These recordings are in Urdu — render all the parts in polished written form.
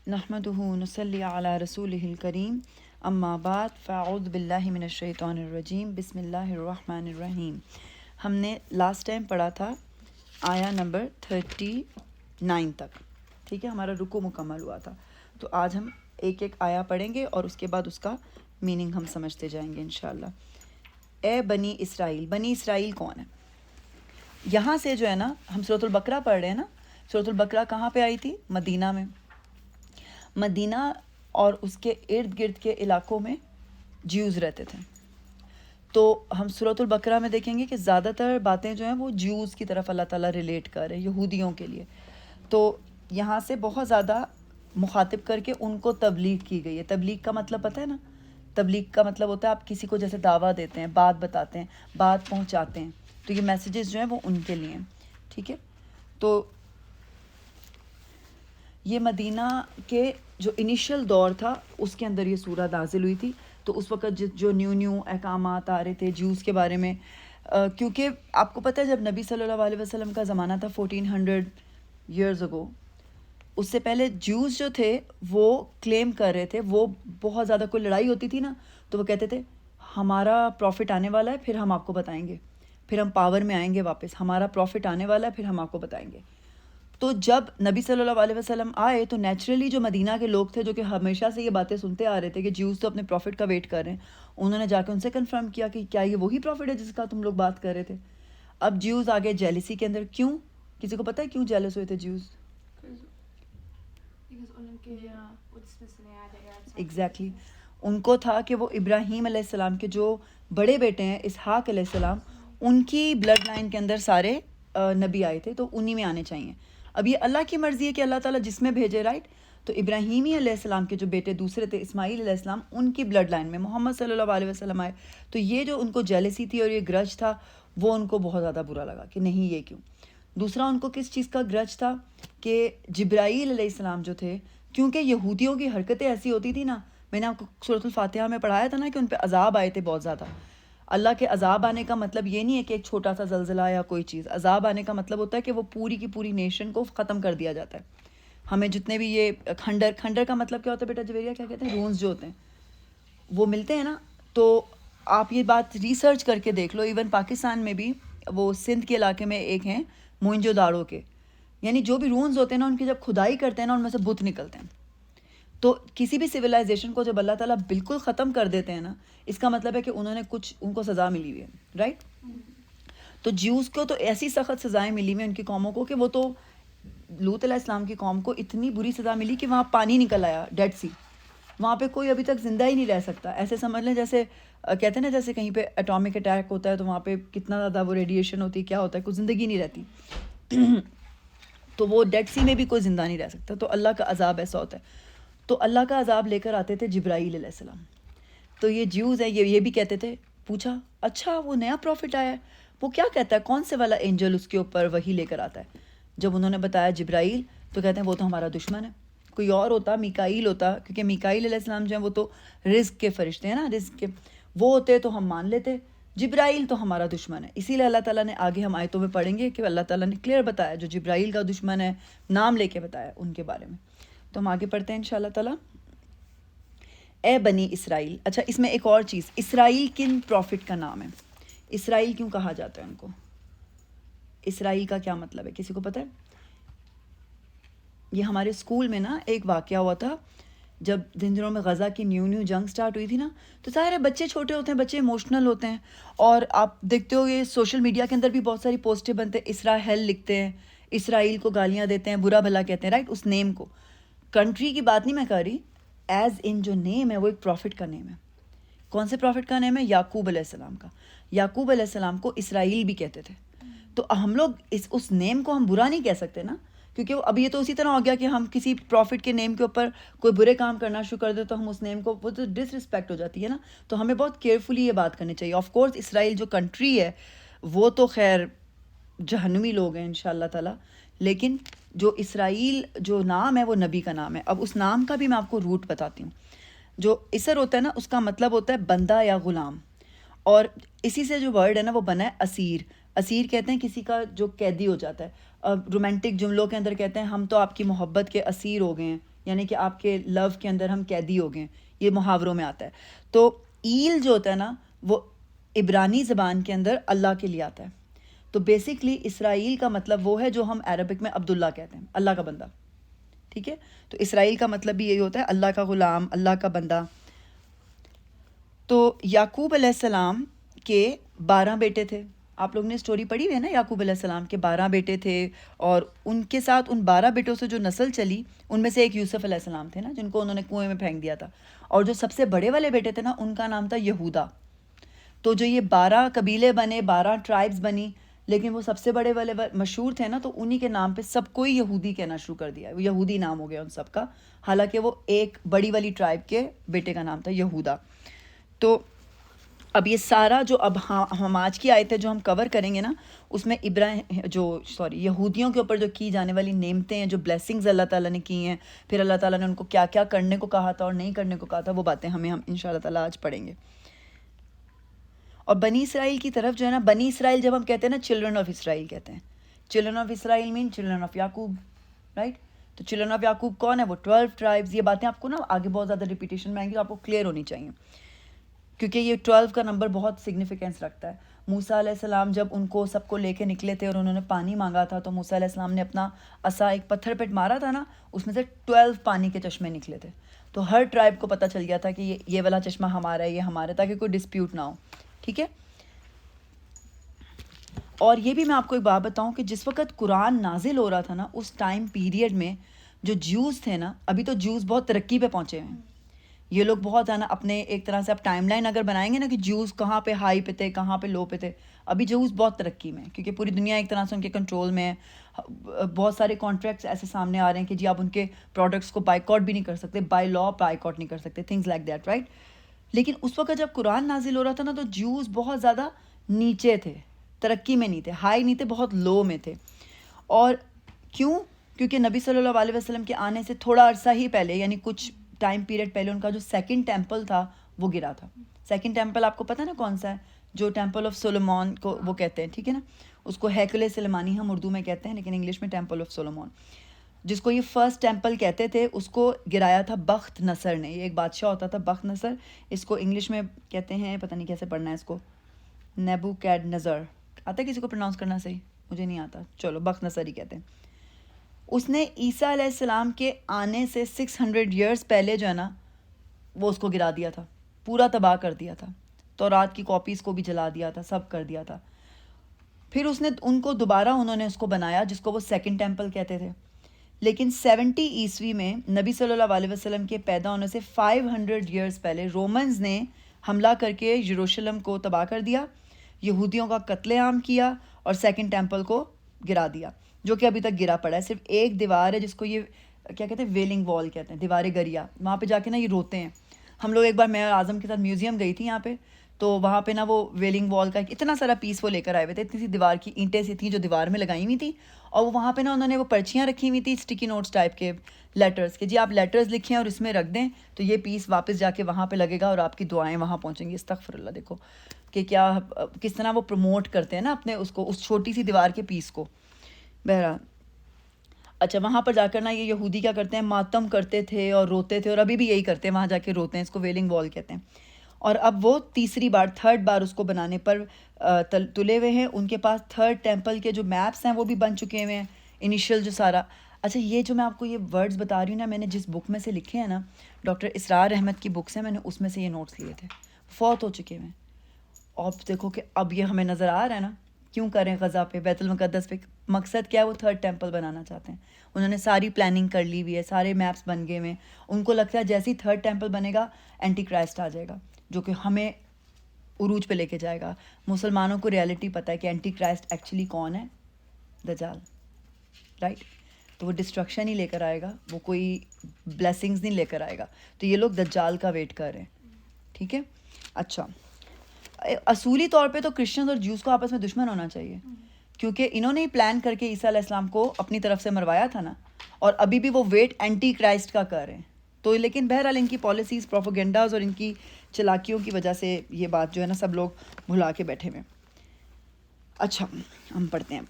نحمدہ نصلی علی رسولہ الکریم اما بعد فاعوذ باللہ من الشیطان الرجیم بسم اللہ الرحمن الرحیم. ہم نے لاسٹ ٹائم پڑھا تھا آیا نمبر 39 تک. ٹھیک ہے, ہمارا رکوع مکمل ہوا تھا. تو آج ہم ایک ایک آیا پڑھیں گے اور اس کے بعد اس کا میننگ ہم سمجھتے جائیں گے انشاءاللہ. اے بنی اسرائیل, بنی اسرائیل کون ہے؟ یہاں سے جو ہے نا, ہم سورۃ البقرہ پڑھ رہے ہیں نا. سورۃ البقرہ کہاں پہ آئی تھی؟ مدینہ میں. مدینہ اور اس کے ارد گرد کے علاقوں میں جیوز رہتے تھے. تو ہم سورۃ البقرہ میں دیکھیں گے کہ زیادہ تر باتیں جو ہیں وہ جیوز کی طرف اللہ تعالیٰ ریلیٹ کر رہے ہیں, یہودیوں کے لیے. تو یہاں سے بہت زیادہ مخاطب کر کے ان کو تبلیغ کی گئی ہے. تبلیغ کا مطلب پتہ ہے نا؟ تبلیغ کا مطلب ہوتا ہے آپ کسی کو جیسے دعویٰ دیتے ہیں, بات بتاتے ہیں, بات پہنچاتے ہیں. تو یہ میسیجز جو ہیں وہ ان کے لیے ہیں. ٹھیک ہے, تو یہ مدینہ کے جو انیشل دور تھا اس کے اندر یہ سورہ نازل ہوئی تھی. تو اس وقت جو نیو احکامات آ رہے تھے جیوز کے بارے میں, کیونکہ آپ کو پتہ ہے جب نبی صلی اللہ علیہ وسلم کا زمانہ تھا 1400 ایئرز اگو, اس سے پہلے جیوز جو تھے وہ کلیم کر رہے تھے, وہ بہت زیادہ کوئی لڑائی ہوتی تھی نا تو وہ کہتے تھے ہمارا پروفٹ آنے والا ہے, پھر ہم آپ کو بتائیں گے, پھر ہم پاور میں آئیں گے واپس, ہمارا پروفٹ آنے والا ہے, پھر ہم آپ کو بتائیں گے. تو جب نبی صلی اللہ علیہ وسلم آئے تو نیچرلی جو مدینہ کے لوگ تھے جو کہ ہمیشہ سے یہ باتیں سنتے آ رہے تھے کہ جیوز تو اپنے پروفٹ کا ویٹ کر رہے ہیں, انہوں نے جا کے ان سے کنفرم کیا کہ کیا یہ وہی پروفٹ ہے جس کا تم لوگ بات کر رہے تھے. اب جیوز آگے جیلسی کے اندر. کیوں؟ کسی کو پتہ ہے کیوں جیلس ہوئے تھے جیوز؟ ایگزیکٹلی ان کو تھا کہ وہ ابراہیم علیہ السلام کے جو بڑے بیٹے ہیں اسحاق علیہ السلام, ان کی بلڈ لائن کے اندر سارے نبی آئے تھے, تو انہی میں آنے چاہیے. اب یہ اللہ کی مرضی ہے کہ اللہ تعالیٰ جس میں بھیجے, رائٹ. تو ابراہیمی علیہ السلام کے جو بیٹے دوسرے تھے اسماعیل علیہ السلام, ان کی بلڈ لائن میں محمد صلی اللہ علیہ وسلم آئے. تو یہ جو ان کو جیلسی تھی اور یہ گرج تھا وہ ان کو بہت زیادہ برا لگا کہ نہیں یہ کیوں. دوسرا ان کو کس چیز کا گرج تھا کہ جبرائیل علیہ السلام جو تھے, کیونکہ یہودیوں کی حرکتیں ایسی ہوتی تھی نا, میں نے آپ کو سورۃ الفاتحہ میں پڑھایا تھا نا کہ ان پہ عذاب آئے تھے بہت زیادہ. اللہ کے عذاب آنے کا مطلب یہ نہیں ہے کہ ایک چھوٹا سا زلزلہ یا کوئی چیز. عذاب آنے کا مطلب ہوتا ہے کہ وہ پوری کی پوری نیشن کو ختم کر دیا جاتا ہے. ہمیں جتنے بھی یہ کھنڈر کا مطلب کیا ہوتا ہے بیٹا جویریہ, کیا کہتے ہیں, رونز جو ہوتے ہیں وہ ملتے ہیں نا. تو آپ یہ بات ریسرچ کر کے دیکھ لو, ایون پاکستان میں بھی وہ سندھ کے علاقے میں ایک ہیں موئنجو داڑو کے, یعنی جو بھی رونز ہوتے ہیں نا ان کی جب کھدائی کرتے ہیں نا ان میں سے بت نکلتے ہیں. تو کسی بھی سویلائزیشن کو جب اللہ تعالیٰ بالکل ختم کر دیتے ہیں نا, اس کا مطلب ہے کہ انہوں نے کچھ ان کو سزا ملی ہوئی ہے, رائٹ. تو جیوز کو تو ایسی سخت سزائیں ملی ہوئی ان کی قوموں کو کہ وہ تو لوط علیہ السلام کی قوم کو اتنی بری سزا ملی کہ وہاں پانی نکل آیا, ڈیڈ سی. وہاں پہ کوئی ابھی تک زندہ ہی نہیں رہ سکتا. ایسے سمجھ لیں جیسے کہتے ہیں نا جیسے کہیں پہ اٹامک اٹیک ہوتا ہے تو وہاں پہ کتنا زیادہ وہ ریڈیشن ہوتی ہے, کیا ہوتا ہے, کوئی زندگی نہیں رہتی. تو وہ ڈیڈ سی میں بھی کوئی زندہ نہیں رہ سکتا. تو اللہ کا عذاب ایسا ہوتا ہے. تو اللہ کا عذاب لے کر آتے تھے جبرائیل علیہ السلام. تو یہ جیوز ہیں یہ بھی کہتے تھے, پوچھا اچھا وہ نیا پروفٹ آیا ہے وہ کیا کہتا ہے, کون سے والا اینجل اس کے اوپر وہی لے کر آتا ہے. جب انہوں نے بتایا جبرائیل, تو کہتے ہیں وہ تو ہمارا دشمن ہے. کوئی اور ہوتا میکائیل ہوتا, کیونکہ میکائیل علیہ السلام جو ہیں وہ تو رزق کے فرشتے ہیں نا, رزق کے وہ ہوتے تو ہم مان لیتے. جبرائیل تو ہمارا دشمن ہے. اسی لیے اللہ تعالیٰ نے آگے ہم آیتوں میں پڑھیں گے کہ اللہ تعالیٰ نے کلیئر بتایا جو جبرائیل کا دشمن ہے, نام لے کے بتایا ان کے بارے میں. تو ہم آگے پڑھتے ہیں انشاءاللہ تعالیٰ. اے بنی اسرائیل. اچھا اس میں ایک اور چیز, اسرائیل کن پروفٹ کا نام ہے؟ اسرائیل کیوں کہا جاتا ہے ان کو؟ اسرائیل کا کیا مطلب ہے, کسی کو پتہ ہے؟ یہ ہمارے اسکول میں نا ایک واقعہ ہوا تھا جب جن دنوں میں غزہ کی نیو جنگ سٹارٹ ہوئی تھی نا, تو سارے بچے چھوٹے ہوتے ہیں, بچے ایموشنل ہوتے ہیں, اور آپ دیکھتے ہو یہ سوشل میڈیا کے اندر بھی بہت ساری پوسٹیں بنتے ہیں, اسرائیل لکھتے ہیں, اسرائیل کو گالیاں دیتے ہیں, برا بھلا کہتے ہیں, رائٹ. اس نیم کو, کنٹری کی بات نہیں میں کر رہی, ایز ان جو نیم ہے وہ ایک پروفٹ کا نیم ہے. کون سے پروفٹ کا نیم ہے؟ یعقوب علیہ السلام کا. یعقوب علیہ السلام کو اسرائیل بھی کہتے تھے. تو ہم لوگ اس نیم کو ہم برا نہیں کہہ سکتے نا, کیونکہ اب یہ تو اسی طرح ہو گیا کہ ہم کسی پروفٹ کے نیم کے اوپر کوئی برے کام کرنا شروع کر دیں تو ہم اس نیم کو, وہ تو ڈس رسپیکٹ ہو جاتی ہے نا. تو ہمیں بہت کیئرفلی یہ بات کرنی چاہیے. آف کورس اسرائیل جو کنٹری ہے وہ تو خیر جہنمی لوگ ہیں انشاءاللہ تعالیٰ, لیکن جو اسرائیل جو نام ہے وہ نبی کا نام ہے. اب اس نام کا بھی میں آپ کو روٹ بتاتی ہوں. جو اسر ہوتا ہے نا اس کا مطلب ہوتا ہے بندہ یا غلام, اور اسی سے جو ورڈ ہے نا وہ بنا ہے اسیر. اسیر کہتے ہیں کسی کا جو قیدی ہو جاتا ہے. رومانٹک جملوں کے اندر کہتے ہیں ہم تو آپ کی محبت کے اسیر ہو گئے ہیں, یعنی کہ آپ کے لو کے اندر ہم قیدی ہو گئے ہیں، یہ محاوروں میں آتا ہے. تو ایل جو ہوتا ہے نا وہ عبرانی زبان کے اندر اللہ کے لیے آتا ہے. تو بیسکلی اسرائیل کا مطلب وہ ہے جو ہم عربک میں عبداللہ کہتے ہیں، اللہ کا بندہ. ٹھیک ہے، تو اسرائیل کا مطلب بھی یہی ہوتا ہے، اللہ کا غلام، اللہ کا بندہ. تو یعقوب علیہ السلام کے 12 بیٹے تھے. آپ لوگ نے سٹوری پڑھی ہوئی ہے نا، یعقوب علیہ السلام کے 12 بیٹے تھے، اور ان کے ساتھ ان 12 بیٹوں سے جو نسل چلی ان میں سے ایک یوسف علیہ السلام تھے نا، جن کو انہوں نے کنویں میں پھینک دیا تھا. اور جو سب سے بڑے والے بیٹے تھے نا ان کا نام تھا یہودا. تو جو یہ 12 قبیلے بنے، 12 ٹرائبز بنی، لیکن وہ سب سے بڑے والے مشہور تھے نا، تو انہی کے نام پہ سب کو یہودی کہنا شروع کر دیا. یہودی نام ہو گیا ان سب کا، حالانکہ وہ ایک بڑی والی ٹرائب کے بیٹے کا نام تھا یہودا. تو اب یہ سارا جو اب ہم آج کی آیتیں جو ہم کور کریں گے نا، اس میں یہودیوں کے اوپر جو کی جانے والی نعمتیں ہیں، جو بلیسنگز اللہ تعالیٰ نے کی ہیں، پھر اللہ تعالیٰ نے ان کو کیا کیا کرنے کو کہا تھا اور نہیں کرنے کو کہا تھا، وہ باتیں ہم ان شاء اللہ تعالیٰ آج پڑھیں گے. اور بنی اسرائیل کی طرف جو ہے نا، بنی اسرائیل جب ہم کہتے ہیں نا، چلڈرن آف اسرائیل کہتے ہیں. Children of Israel mean children of Yaqub, right. تو چلڈرن آف یعقوب کون ہے؟ وہ 12 ٹرائبز. یہ باتیں آپ کو نا آگے بہت زیادہ ریپیٹیشن میں آئیں گی تو آپ کو کلیئر ہونی چاہیے، کیونکہ یہ 12 کا نمبر بہت سگنیفیکینس رکھتا ہے. موسیٰ علیہ السلام جب ان کو سب کو لے کے نکلے تھے اور انہوں نے پانی مانگا تھا، تو موسیٰ علیہ السلام نے اپنا عصا ایک پتھر پہ مارا تھا نا، اس میں سے 12 پانی کے چشمے نکلے تھے. تو ہر ٹرائب کو پتہ چل گیا تھا کہ یہ والا چشمہ ہمارا ہے، یہ ہمارا ہے، تاکہ کوئی ڈسپیوٹ نہ ہو. ٹھیک ہے. اور یہ بھی میں آپ کو ایک بات بتاؤں کہ جس وقت قرآن نازل ہو رہا تھا نا، اس ٹائم پیریڈ میں جو جوز تھے نا، ابھی تو جوز بہت ترقی پہ پہنچے ہیں. یہ لوگ بہت ہے نا، اپنے ایک طرح سے آپ ٹائم لائن اگر بنائیں گے نا کہ جوز کہاں پہ ہائی پہ تھے، کہاں پہ لو پہ تھے، ابھی جوز بہت ترقی میں، کیونکہ پوری دنیا ایک طرح سے ان کے کنٹرول میں ہے. بہت سارے کانٹریکٹس ایسے سامنے آ رہے ہیں کہ جی آپ ان کے پروڈکٹس کو بائیکاٹ بھی نہیں کر سکتے، بائی لا بائیکاٹ نہیں کر سکتے، تھنگز لائک دیٹ، رائٹ. لیکن اس وقت جب قرآن نازل ہو رہا تھا نا، تو جوز بہت زیادہ نیچے تھے، ترقی میں نہیں تھے، ہائی نہیں تھے، بہت لو میں تھے. اور کیونکہ نبی صلی اللہ علیہ وسلم کے آنے سے تھوڑا عرصہ ہی پہلے، یعنی کچھ ٹائم پیریڈ پہلے، ان کا جو سیکنڈ ٹیمپل تھا وہ گرا تھا. سیکنڈ ٹیمپل آپ کو پتہ نا کون سا ہے؟ جو ٹیمپل آف سولومون کو وہ کہتے ہیں، ٹھیک ہے نا، اس کو ہیکل سلیمانی ہم اردو میں کہتے ہیں، لیکن انگلش میں ٹیمپل آف سولومون، جس کو یہ فرسٹ ٹیمپل کہتے تھے. اس کو گرایا تھا بخت نصر نے. یہ ایک بادشاہ ہوتا تھا بخت نصر، اس کو انگلش میں کہتے ہیں، پتہ نہیں کیسے پڑھنا ہے اس کو، نیبوکیڈنیزر. آتا ہے کسی کو پروناؤنس کرنا صحیح؟ مجھے نہیں آتا، چلو بخت نصر ہی کہتے ہیں. اس نے عیسیٰ علیہ السلام کے آنے سے 600 ایئرس پہلے جو ہے نا، وہ اس کو گرا دیا تھا، پورا تباہ کر دیا تھا. تورات کی کاپیز کو بھی جلا دیا تھا، سب کر دیا تھا. پھر اس نے ان کو دوبارہ انہوں نے اس کو بنایا، جس کو وہ سیکنڈ ٹیمپل کہتے تھے. لیکن 70 عیسوی میں نبی صلی اللہ علیہ وسلم کے پیدا ہونے سے 500 ایئرس پہلے رومنز نے حملہ کر کے یروشلم کو تباہ کر دیا، یہودیوں کا قتل عام کیا اور سیکنڈ ٹیمپل کو گرا دیا، جو کہ ابھی تک گرا پڑا ہے. صرف ایک دیوار ہے جس کو یہ کیا کہتے ہیں، ویلنگ وال کہتے ہیں، دیوار گریا. وہاں پہ جا کے نا یہ روتے ہیں. ہم لوگ ایک بار میں اعظم کے ساتھ میوزیم گئی تھی یہاں پہ، تو وہاں پہ نا وہ ویلنگ وال کا اتنا سارا پیس وہ لے کر آئے ہوئے تھے. اتنی سی دیوار کی اینٹیں سی تھیں جو دیوار میں لگائی ہوئی تھیں، اور وہ وہاں پہ نا انہوں نے وہ پرچیاں رکھی ہوئی تھیں اسٹکی نوٹس ٹائپ کے، لیٹرز کے، جی آپ لیٹرز لکھیں اور اس میں رکھ دیں تو یہ پیس واپس جا کے وہاں پہ لگے گا اور آپ کی دعائیں وہاں پہنچیں گی. استغفر اللہ. دیکھو کہ کیا کس طرح وہ پروموٹ کرتے ہیں نا اپنے اس کو، اس چھوٹی سی دیوار کے پیس کو. بہرحال اچھا، وہاں پر جا کر نا یہ یہودی کیا کرتے ہیں، ماتم کرتے تھے اور روتے تھے، اور ابھی بھی یہی کرتے ہیں، وہاں جا کے روتے ہیں. اس کو ویلنگ وال کہتے ہیں. اور اب وہ تھرڈ بار اس کو بنانے پر تلے ہوئے ہیں. ان کے پاس تھرڈ ٹیمپل کے جو میپس ہیں وہ بھی بن چکے ہوئے ہیں، انیشیل جو سارا. اچھا، یہ جو میں آپ کو یہ ورڈز بتا رہی ہوں نا، میں نے جس بک میں سے لکھے ہیں نا، ڈاکٹر اسرار احمد کی بکس ہیں، میں نے اس میں سے یہ نوٹس لیے تھے، فوت ہو چکے ہیں. اور دیکھو کہ اب یہ ہمیں نظر آ رہا ہے نا، کیوں کریں غزہ پہ، بیت المقدس پہ. مقصد کیا ہے، وہ تھرڈ ٹیمپل بنانا چاہتے ہیں. انہوں نے ساری پلاننگ کر لی ہوئی ہے، سارے میپس بن گئے ہوئے ہیں. ان کو لگتا ہے جیسے ہی تھرڈ ٹیمپل بنے گا، اینٹی کرائسٹ آ جائے گا، جو کہ ہمیں عروج پہ لے کے جائے گا. مسلمانوں کو ریالٹی پتہ ہے کہ اینٹی کرائسٹ ایکچولی کون ہے، دجال، رائٹ. تو وہ ڈسٹرکشن ہی لے کر آئے گا، وہ کوئی بلیسنگز نہیں لے کر آئے گا. تو یہ لوگ دجال کا ویٹ کر رہے ہیں. ٹھیک ہے. اچھا، اصولی طور پہ تو کرسچنز اور جوز کو آپس میں دشمن ہونا چاہیے، کیونکہ انہوں نے ہی پلان کر کے عیسیٰ علیہ السلام کو اپنی طرف سے مروایا تھا نا، اور ابھی بھی وہ ویٹ اینٹی کرائسٹ کا کر رہے ہیں. تو لیکن بہرحال ان کی پالیسیز، پروپیگنڈاز اور ان کی چلاکیوں کی وجہ سے یہ بات جو ہے نا سب لوگ بھلا کے بیٹھے ہوئے. اچھا، ہم پڑھتے ہیں.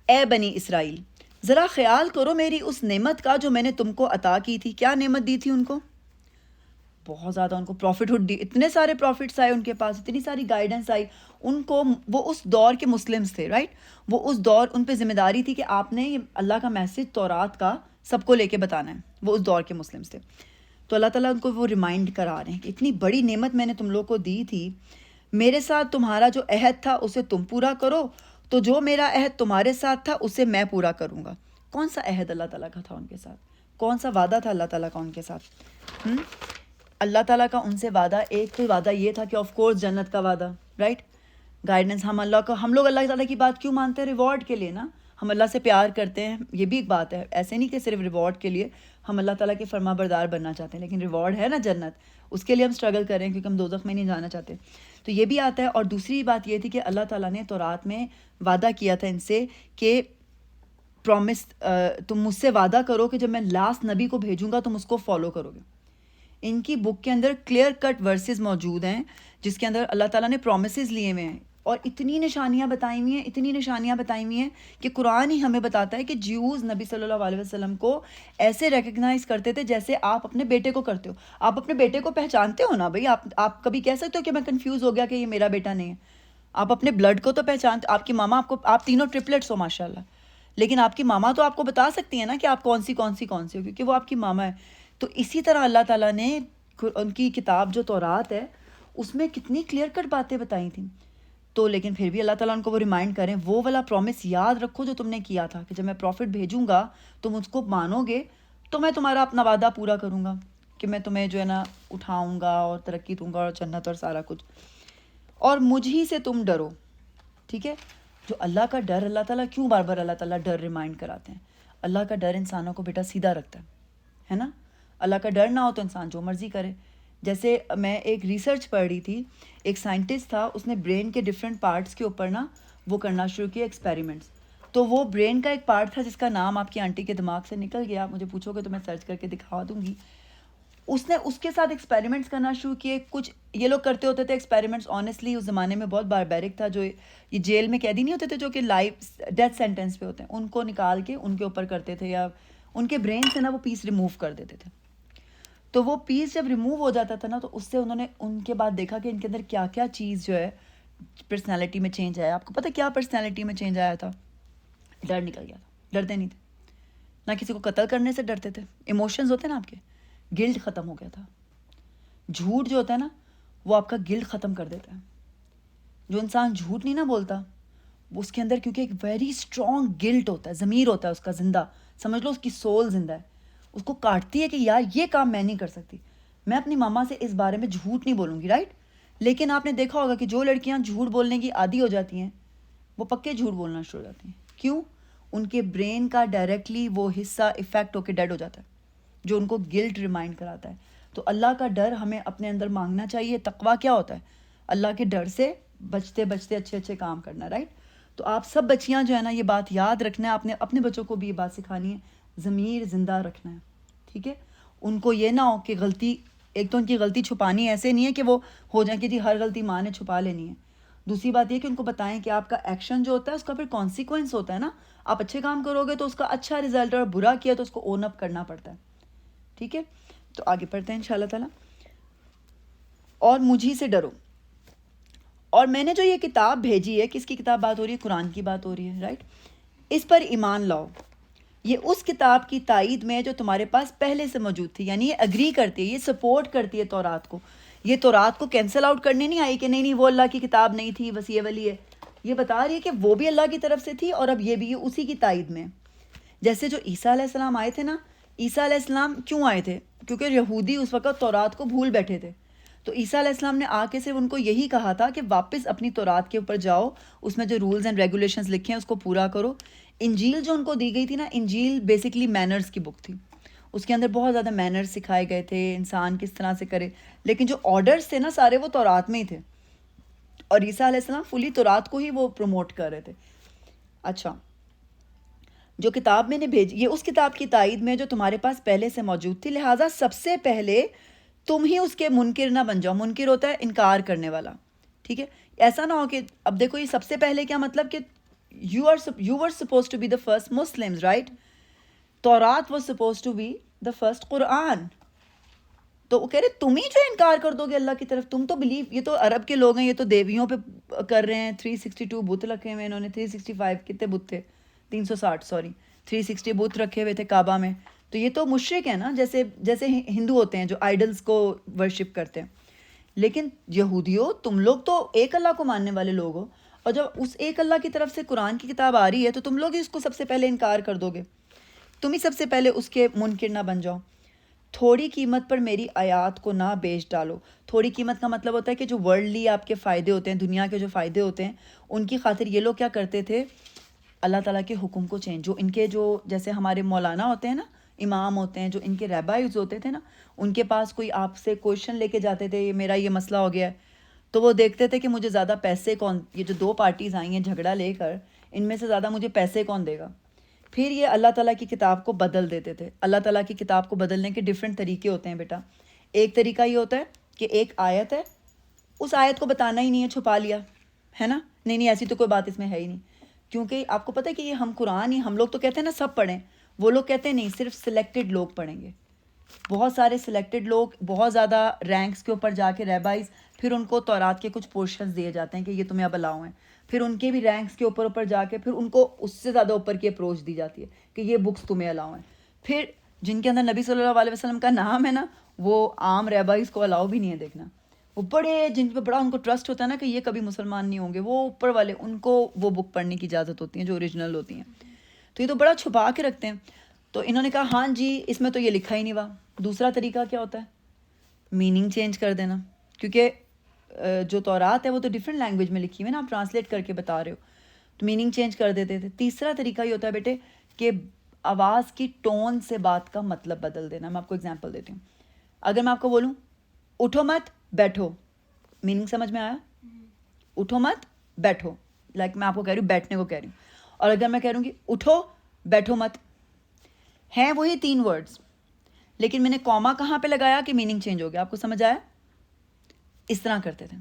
اے بنی اسرائیل، ذرا خیال کرو میری اس نعمت کا جو میں نے تم کو عطا کی تھی. کیا نعمت دی تھی ان کو؟ بہت زیادہ ان کو پروفٹ ہوڈ دی، اتنے سارے پروفٹس آئے ان کے پاس، اتنی ساری گائیڈنس آئی ان کو. وہ اس دور کے مسلمس تھے، رائٹ. وہ اس دور، ان پہ ذمہ داری تھی کہ آپ نے اللہ کا میسج تورات کا سب کو لے کے بتانا ہے. وہ اس دور کے مسلمس تھے. تو اللہ تعالیٰ ان کو وہ ریمائنڈ کرا رہے ہیں کہ اتنی بڑی نعمت میں نے تم لوگ کو دی تھی، میرے ساتھ تمہارا جو عہد تھا اسے تم پورا کرو، تو جو میرا عہد تمہارے ساتھ تھا اسے میں پورا کروں گا. کون سا عہد اللہ تعالیٰ کا تھا ان کے ساتھ؟ کون سا وعدہ تھا اللہ تعالیٰ کا ان کے ساتھ؟ اللہ تعالیٰ کا ان سے وعدہ، ایک تو وعدہ یہ تھا کہ آف کورس جنت کا وعدہ، رائٹ. گائیڈنس، ہم لوگ اللہ تعالیٰ کی بات کیوں مانتے ہیں؟ ریوارڈ کے لیے نا. ہم اللہ سے پیار کرتے ہیں، یہ بھی ایک بات ہے. ایسے نہیں کہ صرف ریوارڈ کے لیے، ہم اللہ تعالیٰ کے فرما بردار بننا چاہتے ہیں، لیکن ریوارڈ ہے نا جنت، اس کے لیے ہم اسٹرگل کریں کیونکہ ہم دوزخ میں نہیں جانا چاہتے. تو یہ بھی آتا ہے. اور دوسری بات یہ تھی کہ اللہ تعالیٰ نے تورات میں وعدہ کیا تھا ان سے کہ پرومس، تم مجھ سے وعدہ کرو کہ جب میں لاسٹ نبی کو بھیجوں گا تم اس کو فالو کرو گے. ان کی بک کے اندر کلیئر کٹ ورسز موجود ہیں جس کے اندر اللہ تعالیٰ نے پرومسز لیے ہوئے ہیں، اور اتنی نشانیاں بتائی ہوئی ہیں کہ قرآن ہی ہمیں بتاتا ہے کہ جیوز نبی صلی اللہ علیہ وسلم کو ایسے ریکگنائز کرتے تھے جیسے آپ اپنے بیٹے کو کرتے ہو. آپ اپنے بیٹے کو پہچانتے ہو نا بھائی. آپ کبھی کہہ سکتے ہو کہ میں کنفیوز ہو گیا کہ یہ میرا بیٹا نہیں ہے؟ آپ اپنے بلڈ کو تو پہچانتے. آپ کی ماما آپ تینوں ٹرپلٹس ہو ماشاء اللہ، لیکن آپ کی ماما تو آپ کو بتا سکتی ہیں نا کہ آپ کون سی ہو، کیونکہ وہ آپ کی ماما ہے. تو اسی طرح اللہ تعالیٰ نے ان کی کتاب جو تورات ہے اس میں کتنی کلیئر کٹ باتیں بتائی تھیں. تو لیکن پھر بھی اللہ تعالیٰ ان کو وہ ریمائنڈ کریں، وہ والا پرومس یاد رکھو جو تم نے کیا تھا کہ جب میں پروفٹ بھیجوں گا تم اس کو مانو گے تو میں تمہارا اپنا وعدہ پورا کروں گا کہ میں تمہیں جو ہے نا اٹھاؤں گا اور ترقی دوں گا اور جنت اور سارا کچھ. اور مجھ ہی سے تم ڈرو. ٹھیک ہے. جو اللہ کا ڈر، اللہ تعالیٰ کیوں بار بار اللہ تعالیٰ ڈر ریمائنڈ کراتے ہیں؟ اللہ کا ڈر انسانوں کو بیٹا سیدھا رکھتا ہے نا. اللہ کا ڈر نہ ہو تو انسان جو مرضی کرے. جیسے میں ایک ریسرچ پڑھ رہی تھی، ایک سائنٹسٹ تھا، اس نے برین کے ڈفرینٹ پارٹس کے اوپر نا وہ کرنا شروع کیا ایکسپیریمنٹس. تو وہ برین کا ایک پارٹ تھا جس کا نام آپ کی آنٹی کے دماغ سے نکل گیا، مجھے پوچھو گے تو میں سرچ کر کے دکھا دوں گی. اس نے اس کے ساتھ ایکسپیریمنٹس کرنا شروع کیے. کچھ یہ لوگ کرتے ہوتے تھے ایکسپیریمنٹس، آنیسٹلی اس زمانے میں بہت باربیرک تھا. جو یہ جیل میں قیدی نہیں ہوتے تھے جو کہ لائف ڈیتھ سینٹینس پہ ہوتے ہیں، ان کو نکال کے ان کے اوپر کرتے تھے، یا ان کے برین سے نا وہ پیس ریموو کر دیتے تھے. تو وہ پیس جب ریموو ہو جاتا تھا نا تو اس سے انہوں نے ان کے بعد دیکھا کہ ان کے اندر کیا کیا چیز جو ہے پرسنالٹی میں چینج آیا. آپ کو پتہ کیا پرسنالٹی میں چینج آیا تھا؟ ڈر نکل گیا تھا. ڈرتے نہیں تھے، نہ کسی کو قتل کرنے سے ڈرتے تھے. ایموشنز ہوتے ہیں نا آپ کے، گلٹ ختم ہو گیا تھا. جھوٹ جو ہوتا ہے نا وہ آپ کا گلٹ ختم کر دیتا ہے. جو انسان جھوٹ نہیں نا بولتا وہ اس کے اندر کیونکہ ایک ویری اسٹرانگ گلٹ ہوتا ہے، ضمیر ہوتا ہے اس کا زندہ، سمجھ لو اس کی سول زندہ ہے. اس کو کاٹتی ہے کہ یار یہ کام میں نہیں کر سکتی. میں اپنی ماما سے اس بارے میں جھوٹ نہیں بولوں گی، رائٹ. لیکن آپ نے دیکھا ہوگا کہ جو لڑکیاں جھوٹ بولنے کی عادی ہو جاتی ہیں وہ پکے جھوٹ بولنا شروع ہو جاتی ہیں. کیوں؟ ان کے برین کا ڈائریکٹلی وہ حصہ افیکٹ ہو کے ڈیڈ ہو جاتا ہے جو ان کو گلٹ ریمائنڈ کراتا ہے. تو اللہ کا ڈر ہمیں اپنے اندر مانگنا چاہیے. تقویٰ کیا ہوتا ہے؟ اللہ کے ڈر سے بچتے بچتے اچھے اچھے کام کرنا، رائٹ. تو آپ سب بچیاں جو ہے نا یہ بات یاد رکھنا ہے، آپ نے اپنے بچوں کو بھی یہ بات سکھانی ہے، ضمیر زندہ رکھنا ہے. ٹھیک ہے. ان کو یہ نہ ہو کہ غلطی، ایک تو ان کی غلطی چھپانی ایسے نہیں ہے کہ وہ ہو جائیں کہ جی ہر غلطی ماں نے چھپا لینی ہے. دوسری بات یہ کہ ان کو بتائیں کہ آپ کا ایکشن جو ہوتا ہے اس کا پھر کانسیکوینس ہوتا ہے نا. آپ اچھے کام کرو گے تو اس کا اچھا رزلٹ، اور برا کیا تو اس کو اون اپ کرنا پڑتا ہے. ٹھیک ہے. تو آگے پڑھتے ہیں انشاءاللہ تعالیٰ. اور مجھی سے ڈرو. اور میں نے جو یہ کتاب بھیجی ہے، کس کی کتاب بات ہو رہی ہے؟ قرآن کی بات ہو رہی ہے، رائٹ. اس پر ایمان لاؤ. یہ اس کتاب کی تائید میں جو تمہارے پاس پہلے سے موجود تھی. یعنی یہ اگری کرتی ہے، یہ سپورٹ کرتی ہے تورات کو. یہ تورات کو کینسل آؤٹ کرنے نہیں آئی کہ نہیں وہ اللہ کی کتاب نہیں تھی بس یہ والی ہے. یہ بتا رہی ہے کہ وہ بھی اللہ کی طرف سے تھی اور اب یہ بھی اسی کی تائید میں. جیسے جو عیسیٰ علیہ السلام آئے تھے نا، عیسیٰ علیہ السلام کیوں آئے تھے؟ کیونکہ یہودی اس وقت تورات کو بھول بیٹھے تھے. تو عیسیٰ علیہ السلام نے آ کے صرف ان کو یہی کہا تھا کہ واپس اپنی تورات کے اوپر جاؤ، اس میں جو رولز اینڈ ریگولیشنز لکھے ہیں اس کو پورا کرو. انجیل جو ان کو دی گئی تھی نا، انجیل بیسکلی مینرز کی بک تھی. اس کے اندر بہت زیادہ مینرز سکھائے گئے تھے، انسان کس طرح سے کرے. لیکن جو آرڈرز تھے نا سارے وہ تورات میں ہی تھے، اور عیسیٰ علیہ السلام فلی تورات کو ہی وہ پروموٹ کر رہے تھے. اچھا، جو کتاب میں نے بھیجی یہ اس کتاب کی تائید میں جو تمہارے پاس پہلے سے موجود تھی، لہٰذا سب سے پہلے تم ہی اس کے منکر نہ بن جاؤ. منکر ہوتا ہے انکار کرنے والا. ٹھیک ہے. ایسا نہ ہو کہ اب دیکھو یہ سب سے پہلے کیا مطلب کہ you were supposed to be the first Muslims, right? Taurat was supposed to be the first Quran. تو وہ کہہ رہے تم ہی جو انکار کر دو گے اللہ کی طرف. تم تو بلیو, یہ تو عرب کے لوگ ہیں, یہ تو دیویوں پہ کر رہے ہیں. 362 بت رکھے ہوئے انہوں نے, 365 کتنے بت تھے, 360 سوری 360 بت رکھے ہوئے تھے کعبہ میں. تو یہ تو مشرک ہیں نا, جیسے ہندو ہوتے ہیں جو آئیڈلس کو ورشپ کرتے ہیں. لیکن یہودیوں, تم لوگ تو ایک اللہ کو ماننے والے لوگ ہو, اور جب اس ایک اللہ کی طرف سے قرآن کی کتاب آ رہی ہے تو تم لوگ ہی اس کو سب سے پہلے انکار کر دو گے, تم ہی سب سے پہلے اس کے منکر نہ بن جاؤ. تھوڑی قیمت پر میری آیات کو نہ بیچ ڈالو. تھوڑی قیمت کا مطلب ہوتا ہے کہ جو ورلڈلی آپ کے فائدے ہوتے ہیں, دنیا کے جو فائدے ہوتے ہیں, ان کی خاطر یہ لوگ کیا کرتے تھے, اللہ تعالیٰ کے حکم کو چینج, جو ان کے جو جیسے ہمارے مولانا ہوتے ہیں نا, امام ہوتے ہیں, جو ان کے ریبائز ہوتے تھے نا, ان کے پاس کوئی آپ سے کویشچن لے کے جاتے تھے, میرا یہ مسئلہ ہو گیا ہے, تو وہ دیکھتے تھے کہ مجھے زیادہ پیسے کون, یہ جو دو پارٹیز آئی ہیں جھگڑا لے کر, ان میں سے زیادہ مجھے پیسے کون دے گا. پھر یہ اللہ تعالیٰ کی کتاب کو بدل دیتے تھے. اللہ تعالیٰ کی کتاب کو بدلنے کے ڈیفرنٹ طریقے ہوتے ہیں بیٹا. ایک طریقہ یہ ہوتا ہے کہ ایک آیت ہے, اس آیت کو بتانا ہی نہیں ہے, چھپا لیا ہے نا, نہیں ایسی تو کوئی بات اس میں ہے ہی نہیں. کیونکہ آپ کو پتہ ہے کہ یہ ہم قرآن ہی, ہم لوگ تو کہتے ہیں نا سب پڑھیں, وہ لوگ کہتے ہیں نہیں, صرف سلیکٹڈ لوگ پڑھیں گے. بہت سارے سلیکٹڈ لوگ بہت زیادہ رینکس کے اوپر جا کے ریبائز, پھر ان کو تورات کے کچھ پورشنز دیے جاتے ہیں کہ یہ تمہیں اب الاؤ ہیں, پھر ان کے بھی رینکس کے اوپر جا کے پھر ان کو اس سے زیادہ اوپر کی اپروچ دی جاتی ہے کہ یہ بکس تمہیں الاؤ ہیں. پھر جن کے اندر نبی صلی اللہ علیہ وسلم کا نام ہے نا, وہ عام ریبائز کو الاؤ بھی نہیں ہے دیکھنا. وہ بڑے, جن پہ بڑا ان کو ٹرسٹ ہوتا ہے نا کہ یہ کبھی مسلمان نہیں ہوں گے, وہ اوپر والے, ان کو وہ بک پڑھنے کی اجازت ہوتی ہے جو اوریجنل ہوتی ہیں. تو یہ تو بڑا چھپا کے رکھتے ہیں. تو انہوں نے کہا ہاں جی اس میں تو یہ لکھا ہی نہیں ہوا. دوسرا طریقہ کیا ہوتا ہے, میننگ چینج کر دینا, کیونکہ جو تورات ہے وہ تو ڈفرینٹ لینگویج میں لکھی ہوئی ہے نا, آپ ٹرانسلیٹ کر کے بتا رہے ہو, تو میننگ چینج کر دیتے تھے. تیسرا طریقہ یہ ہوتا ہے بیٹے کہ آواز کی ٹون سے بات کا مطلب بدل دینا. میں آپ کو اگزامپل دیتی ہوں. اگر میں آپ کو بولوں اٹھو مت بیٹھو, میننگ سمجھ میں آیا؟ اٹھو مت بیٹھو, لائک میں آپ کو کہہ رہی ہوں بیٹھنے کو کہہ رہی ہوں. اور اگر میں کہہ رہوں گی اٹھو بیٹھو مت, ہیں وہی 3 ورڈز, لیکن میں نے کوما کہاں پہ لگایا کہ میننگ چینج ہو گیا. آپ کو سمجھ آیا؟ اس طرح کرتے تھے.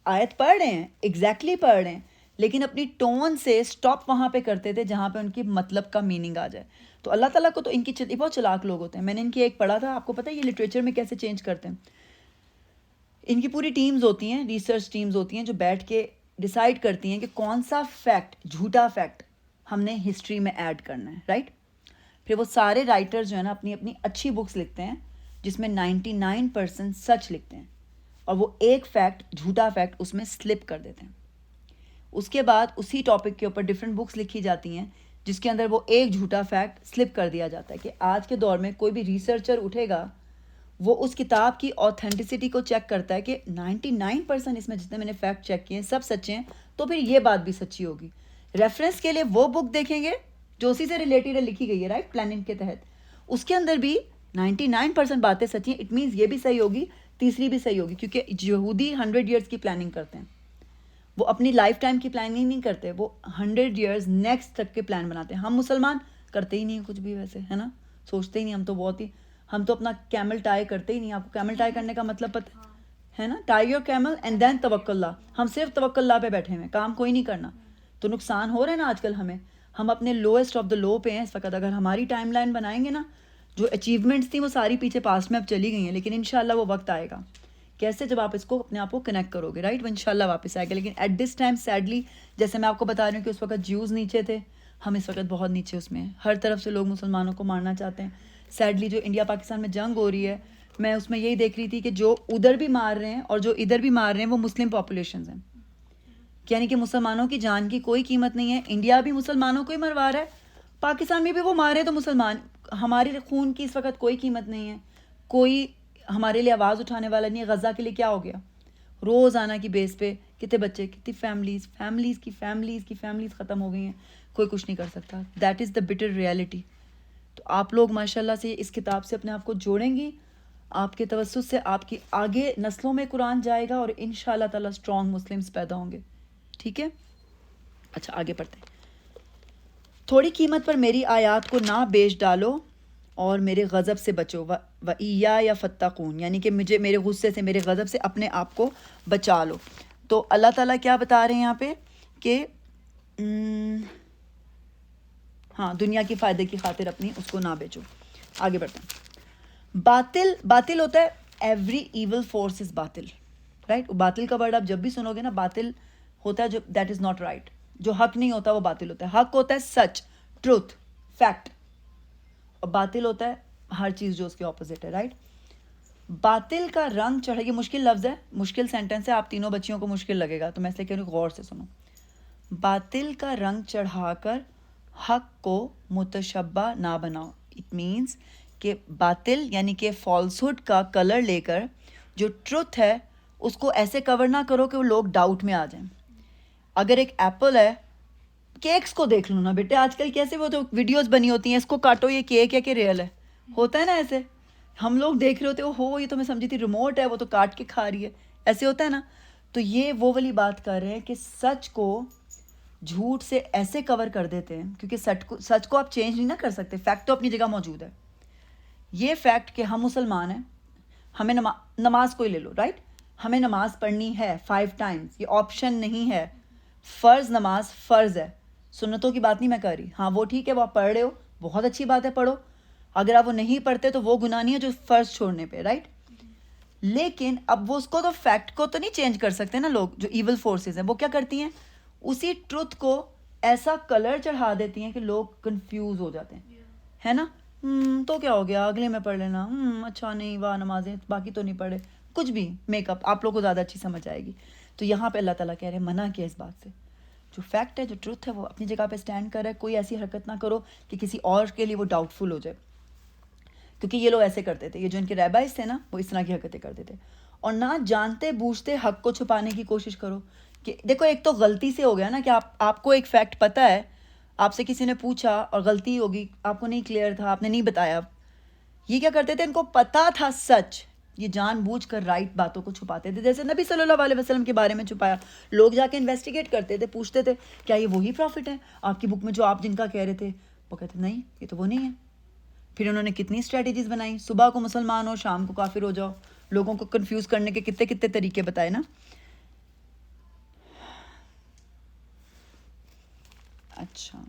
آیت پڑھ رہے ہیں, ایگزیکٹلی پڑھ رہے ہیں, لیکن اپنی ٹون سے سٹاپ وہاں پہ کرتے تھے جہاں پہ ان کی مطلب کا میننگ آ جائے. تو اللہ تعالیٰ کو تو ان کی بہت چلاک لوگ ہوتے ہیں. میں نے ان کی ایک پڑھا تھا, آپ کو پتہ ہے یہ لٹریچر میں کیسے چینج کرتے ہیں. ان کی پوری ٹیمز ہوتی ہیں, ریسرچ ٹیمز ہوتی ہیں جو بیٹھ کے ڈیسائیڈ کرتی ہیں کہ کون سا فیکٹ, جھوٹا فیکٹ ہم نے ہسٹری میں ایڈ کرنا ہے, رائٹ. پھر وہ سارے رائٹرز جو ہیں نا اپنی اپنی اچھی بکس لکھتے ہیں جس میں 99% سچ لکھتے ہیں, اور وہ ایک فیکٹ, جھوٹا فیکٹ اس میں سلپ کر دیتے ہیں. اس کے بعد اسی ٹاپک کے اوپر ڈفرینٹ بکس لکھی جاتی ہیں جس کے اندر وہ ایک جھوٹا فیکٹ سلپ کر دیا جاتا ہے کہ آج کے دور میں کوئی بھی ریسرچر اٹھے گا, وہ اس کتاب کی آتھینٹسٹی کو چیک کرتا ہے کہ 99% اس میں جتنے میں نے فیکٹ چیک کیے ہیں سب سچے ہیں, تو پھر یہ بات بھی سچی ہوگی. ریفرنس کے لیے وہ بک دیکھیں گے جو اسی سے ریلیٹڈ لکھی گئی ہے, رائٹ, پلاننگ کے تحت. اس کے اندر بھی 99% باتیں سچی ہیں, اٹ مینس یہ بھی صحیح ہوگی, تیسری بھی صحیح ہوگی, کیونکہ یہودی 100 ایئرس کی پلاننگ کرتے ہیں. وہ اپنی لائف ٹائم کی پلاننگ نہیں کرتے, وہ 100 ایئرز نیکسٹ تک کے پلان بناتے ہیں. ہم مسلمان کرتے ہی نہیں ہیں کچھ بھی ویسے, ہے نا, سوچتے ہی نہیں. ہم تو بہت ہی, ہم تو اپنا کیمل ٹائی کرتے ہی نہیں. آپ کو کیمل ٹائی کرنے کا مطلب پتہ ہے نا, tie your camel and then توکل اللہ. ہم صرف توکل اللہ پہ بیٹھے ہوئے ہیں, کام کوئی نہیں کرنا. تو نقصان ہو رہا ہے نا آج کل ہمیں, ہم اپنے لوئسٹ آف دا لو پہ ہیں اس وقت. اگر ہماری ٹائم لائن بنائیں گے نا, جو اچیومنٹس تھیں وہ ساری پیچھے پاسٹ میں اب چلی گئی ہیں, لیکن انشاءاللہ وہ وقت آئے گا. کیسے؟ جب آپ اس کو اپنے آپ کو کنیکٹ کرو گے, رائٹ, وہ انشاءاللہ واپس آئے گا. لیکن ایٹ دس ٹائم سیڈلی, جیسے میں آپ کو بتا رہی ہوں کہ اس وقت جیوز نیچے تھے, ہم اس وقت بہت نیچے اس میں ہیں. ہر طرف سے لوگ مسلمانوں کو مارنا چاہتے ہیں. سیڈلی جو انڈیا پاکستان میں جنگ ہو رہی ہے, میں اس میں یہی دیکھ رہی تھی کہ جو ادھر بھی مار رہے ہیں اور جو ادھر بھی مار رہے ہیں وہ مسلم پاپولیشنز ہیں. یعنی کہ مسلمانوں کی جان کی کوئی قیمت نہیں ہے. انڈیا بھی مسلمانوں کو ہی مروا رہا ہے, پاکستان میں بھی وہ مارے تو مسلمان. ہمارے خون کی اس وقت کوئی قیمت نہیں ہے, کوئی ہمارے لیے آواز اٹھانے والا نہیں ہے. غزہ کے لیے کیا ہو گیا, روزانہ کی بیس پہ کتنے بچے, کتنی فیملیز ختم ہو گئی ہیں, کوئی کچھ نہیں کر سکتا. That is the butter reality. تو آپ لوگ ماشاءاللہ سے اس کتاب سے اپنے آپ کو جوڑیں گی, آپ کے توسط سے آپ کی آگے نسلوں میں قرآن جائے گا, اور انشاءاللہ تعالیٰ اسٹرانگ مسلمس پیدا ہوں گے. ٹھیک ہے, اچھا آگے پڑھتے ہیں. تھوڑی قیمت پر میری آیات کو نہ بیچ ڈالو اور میرے غضب سے بچو. وَإِيَّايَ فَاتَّقُونَ, یعنی کہ مجھے میرے غصے سے, میرے غضب سے اپنے آپ کو بچا لو. تو اللہ تعالیٰ کیا بتا رہے ہیں یہاں پہ کہ ہاں دنیا کی فائدے کی خاطر اپنی اس کو نہ بیچو. آگے بڑھتے ہیں. باطل ہوتا ہے ایوری ایول فورس از باطل, رائٹ. باطل کا ورڈ آپ جب بھی سنو گے نا, باطل ہوتا ہے جو دیٹ از ناٹ رائٹ, جو حق نہیں ہوتا وہ باطل ہوتا ہے. حق ہوتا ہے سچ, ٹروتھ, فیکٹ, اور باطل ہوتا ہے ہر چیز جو اس کے اپوزٹ ہے, رائٹ. باطل کا رنگ چڑھا, یہ مشکل لفظ ہے, مشکل سینٹنس ہے, آپ تینوں بچیوں کو مشکل لگے گا تو میں اس لیے کہہ رہی ہوں غور سے سنو. باطل کا رنگ چڑھا کر حق کو متشبہ نہ بناؤ. اٹ مینس کہ باطل یعنی کہ فالسہڈ کا کلر لے کر جو ٹروتھ ہے اس کو ایسے کور نہ کرو کہ وہ لوگ ڈاؤٹ میں آ جائیں. اگر ایک ایپل ہے, کیکس کو دیکھ لو نا بیٹے, آج کل کیسے وہ تو ویڈیوز بنی ہوتی ہیں, اس کو کاٹو یہ کیک ہے کہ ریئل ہے, ہوتا ہے نا ایسے. ہم لوگ دیکھ رہے ہوتے ہو یہ تو میں سمجھی تھی ریموٹ ہے, وہ تو کاٹ کے کھا رہی ہے, ایسے ہوتا ہے نا. تو یہ وہ والی بات کر رہے ہیں کہ سچ کو جھوٹ سے ایسے کور کر دیتے ہیں, کیونکہ سچ کو آپ چینج نہیں نہ کر سکتے, فیکٹ تو اپنی جگہ موجود ہے. یہ فیکٹ کہ ہم مسلمان ہیں, ہمیں نماز کو ہی لے لو, رائٹ. ہمیں نماز پڑھنی ہے 5 ٹائمز, یہ آپشن نہیں ہے. فرض نماز فرض ہے, سنتوں کی بات نہیں میں کر رہی. ہاں وہ ٹھیک ہے, وہ آپ پڑھ رہے ہو, بہت اچھی بات ہے, پڑھو. اگر آپ وہ نہیں پڑھتے تو وہ گناہ نہیں ہے جو فرض چھوڑنے پہ, رائٹ. لیکن اب وہ اس کو تو فیکٹ کو تو نہیں چینج کر سکتے نا لوگ. جو ایول فورسز ہیں وہ کیا کرتی ہیں, اسی ٹروتھ کو ایسا کلر چڑھا دیتی ہیں کہ لوگ کنفیوز ہو جاتے ہیں, ہے نا. تو کیا ہو گیا, اگلے میں پڑھ لینا, اچھا نہیں, واہ نمازیں باقی تو نہیں پڑھے, کچھ بھی میک اپ, آپ لوگ کو زیادہ اچھی سمجھ آئے گی. تو یہاں پہ اللہ تعالیٰ کہہ رہے ہیں, منع کیا اس بات سے. جو فیکٹ ہے, جو ٹروتھ ہے, وہ اپنی جگہ پہ اسٹینڈ کر رہا ہے. کوئی ایسی حرکت نہ کرو کہ کسی اور کے لیے وہ ڈاؤٹ فل ہو جائے, کیونکہ یہ لوگ ایسے کرتے تھے. یہ جو ان کے ریبائز تھے نا, وہ اس طرح کی حرکتیں کرتے تھے. اور نہ جانتے بوجھتے حق کو چھپانے کی کوشش کرو. کہ دیکھو ایک تو غلطی سے ہو گیا نا کہ آپ کو ایک فیکٹ پتہ ہے, آپ سے کسی نے پوچھا اور غلطی ہوگی, آپ کو نہیں کلیئر تھا, آپ نے نہیں بتایا. یہ کیا کرتے تھے, ان کو پتہ تھا سچ, یہ جان بوجھ کر رائٹ باتوں کو چھپاتے تھے. جیسے نبی صلی اللہ علیہ وسلم کے بارے میں چھپایا, لوگ جا کے انویسٹیگیٹ کرتے تھے, پوچھتے تھے کیا یہ وہی پروفٹ ہیں آپ کی بک میں جو آپ جن کا کہہ رہے تھے. وہ کہتے نہیں, یہ تو وہ نہیں ہے. پھر انہوں نے کتنی اسٹریٹجیز بنائی, صبح کو مسلمان ہو, شام کو کافر ہو جاؤ. لوگوں کو کنفیوز کرنے کے کتنے کتنے طریقے بتائے نا. اچھا